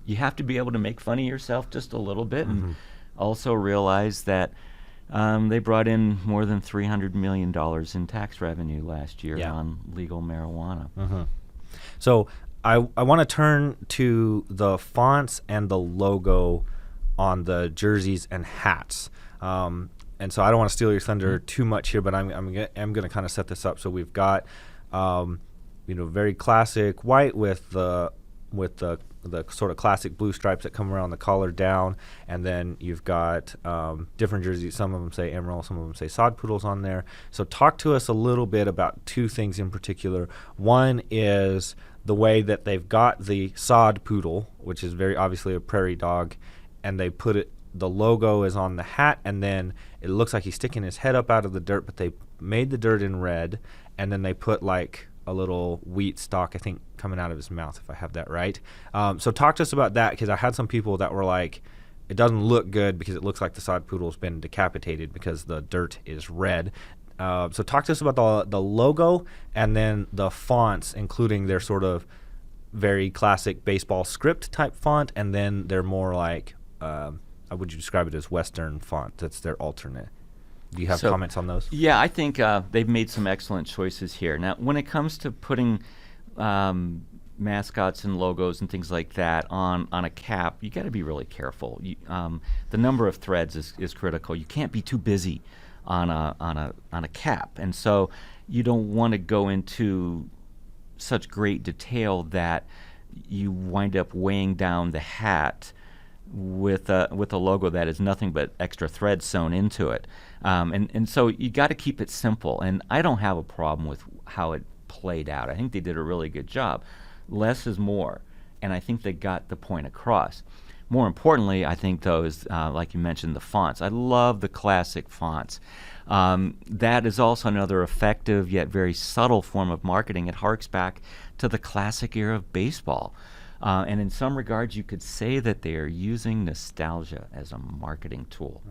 you have to be able to make fun of yourself just a little bit, and also realize that they brought in more than $300 million in tax revenue last year on legal marijuana. So I want to turn to the fonts and the logo on the jerseys and hats. And so I don't want to steal your thunder too much here, but I'm going to kind of set this up. So we've got very classic white with the sort of classic blue stripes that come around the collar down, and then you've got different jerseys. Some of them say Amarillo, some of them say Sod Poodles on there. So talk to us a little bit about two things in particular. One is the way that they've got the Sod Poodle, which is very obviously a prairie dog, and they put it, the logo is on the hat, and then it looks like he's sticking his head up out of the dirt, but they made the dirt in red, and then they put like a little wheat stalk, I think, coming out of his mouth, if I have that right. So talk to us about that, because I had some people that were like, it doesn't look good because it looks like the Sod Poodle's been decapitated because the dirt is red. So talk to us about the logo and then the fonts, including their sort of very classic baseball script type font, and then they're more like, how would you describe it as Western font? That's their alternate. Do you have comments on those? Yeah, I think they've made some excellent choices here. Now, when it comes to putting mascots and logos and things like that on a cap, you got to be really careful. The number of threads is critical. You can't be too busy on a cap, and so you don't want to go into such great detail that you wind up weighing down the hat with a logo that is nothing but extra threads sewn into it. And so you got to keep it simple. And I don't have a problem with how it played out. I think they did a really good job. Less is more, and I think they got the point across. More importantly, I think, though, is like you mentioned, the fonts. I love the classic fonts. That is also another effective yet very subtle form of marketing. It harks back to the classic era of baseball. And in some regards, you could say that they are using nostalgia as a marketing tool.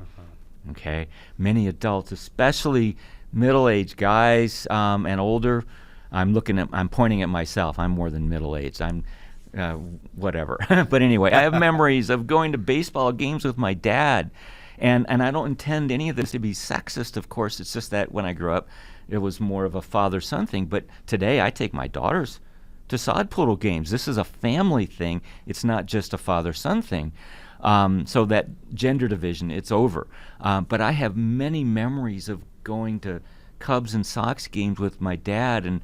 Okay, many adults, especially middle-aged guys and older. I'm pointing at myself. I'm more than middle-aged. I'm whatever. But anyway, I have memories of going to baseball games with my dad. And I don't intend any of this to be sexist, of course. It's just that when I grew up, it was more of a father-son thing. But today, I take my daughters to sod poodle games. This is a family thing. It's not just a father-son thing. So that gender division, it's over. But I have many memories of going to Cubs and Sox games with my dad. And,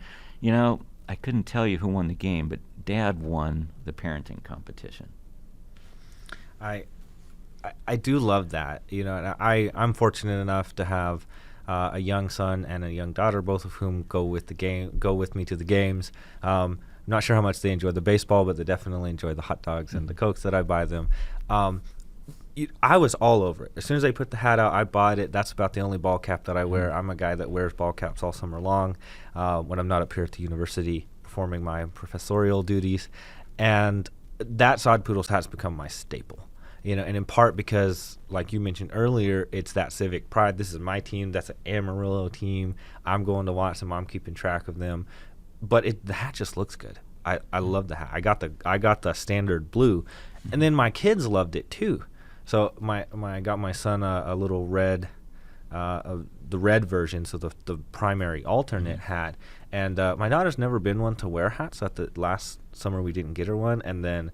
I couldn't tell you who won the game, but Dad won the parenting competition. I do love that, and I'm fortunate enough to have a young son and a young daughter, both of whom go with me to the games. Not sure how much they enjoy the baseball, but they definitely enjoy the hot dogs and the Cokes that I buy them. I was all over it. As soon as they put the hat out, I bought it. That's about the only ball cap that I wear. I'm a guy that wears ball caps all summer long when I'm not up here at the university performing my professorial duties. And that Sod Poodles hat's become my staple. And in part because, like you mentioned earlier, it's that civic pride. This is my team. That's an Amarillo team. I'm going to watch them. I'm keeping track of them. But the hat just looks good. I love the hat. I got the standard blue, and then my kids loved it too. So I got my son a little red, the red version, so the primary alternate hat. And my daughter's never been one to wear hats. So the last summer we didn't get her one, and then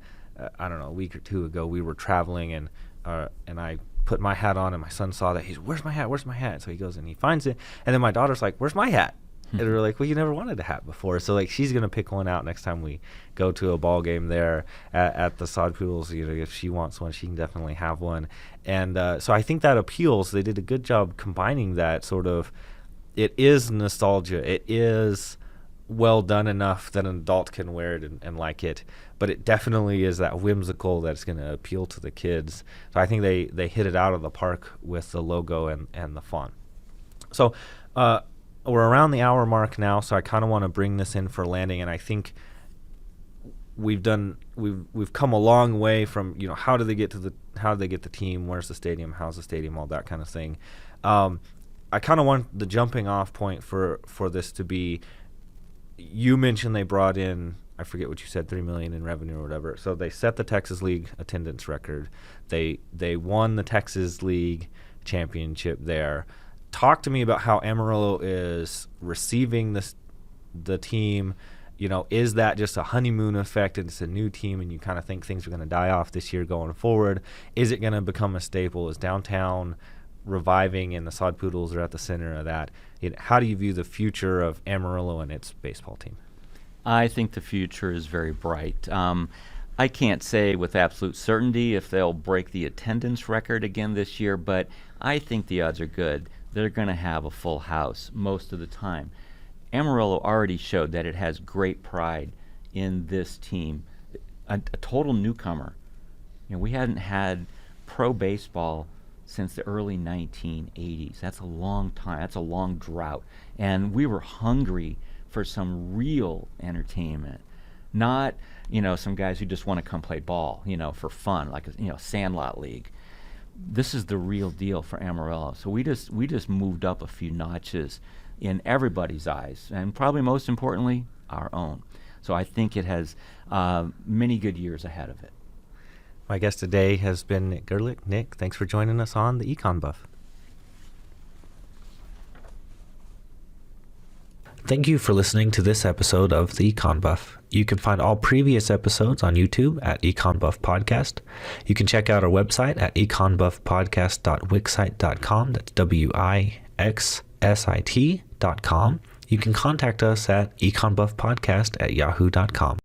I don't know, a week or two ago we were traveling, and I put my hat on, and my son saw that. He's, where's my hat? So he goes and he finds it, and then my daughter's like, where's my hat? And we're like, well, you never wanted a hat before. So she's gonna pick one out next time we go to a ball game there at the Sod Poodles. If she wants one, she can definitely have one. And so I think that appeals. They did a good job combining that sort of. It is nostalgia. It is well done enough that an adult can wear it and like it, but it definitely is that whimsical that's going to appeal to the kids. So I think they hit it out of the park with the logo and the font. So we're around the hour mark now, so I kind of want to bring this in for landing, and I think we've come a long way from how do they get the team, where's the stadium, how's the stadium, all that kind of thing. I kind of want the jumping off point for this to be, you mentioned they brought in, I forget what you said, $3 million in revenue or whatever. So they set the Texas League attendance record. They won the Texas League championship there. Talk to me about how Amarillo is receiving the team. Is that just a honeymoon effect and it's a new team and you kind of think things are going to die off this year going forward? Is it going to become a staple? Is downtown reviving and the Sod Poodles are at the center of that? How do you view the future of Amarillo and its baseball team? I think the future is very bright. I can't say with absolute certainty if they'll break the attendance record again this year, but I think the odds are good. They're going to have a full house most of the time. Amarillo already showed that it has great pride in this team. A total newcomer. We hadn't had pro baseball since the early 1980s. That's a long time. That's a long drought. And we were hungry for some real entertainment. Not, some guys who just want to come play ball, for fun, like a, Sandlot League. This is the real deal for Amarillo. So we just moved up a few notches in everybody's eyes, and probably most importantly, our own. So I think it has many good years ahead of it. My guest today has been Nick Gerlich. Nick, thanks for joining us on the Econ Buff. Thank you for listening to this episode of the Econ Buff. You can find all previous episodes on YouTube at Econ Buff Podcast. You can check out our website at econbuffpodcast.wixsite.com. That's WIXSIT.com. You can contact us at econbuffpodcast@yahoo.com.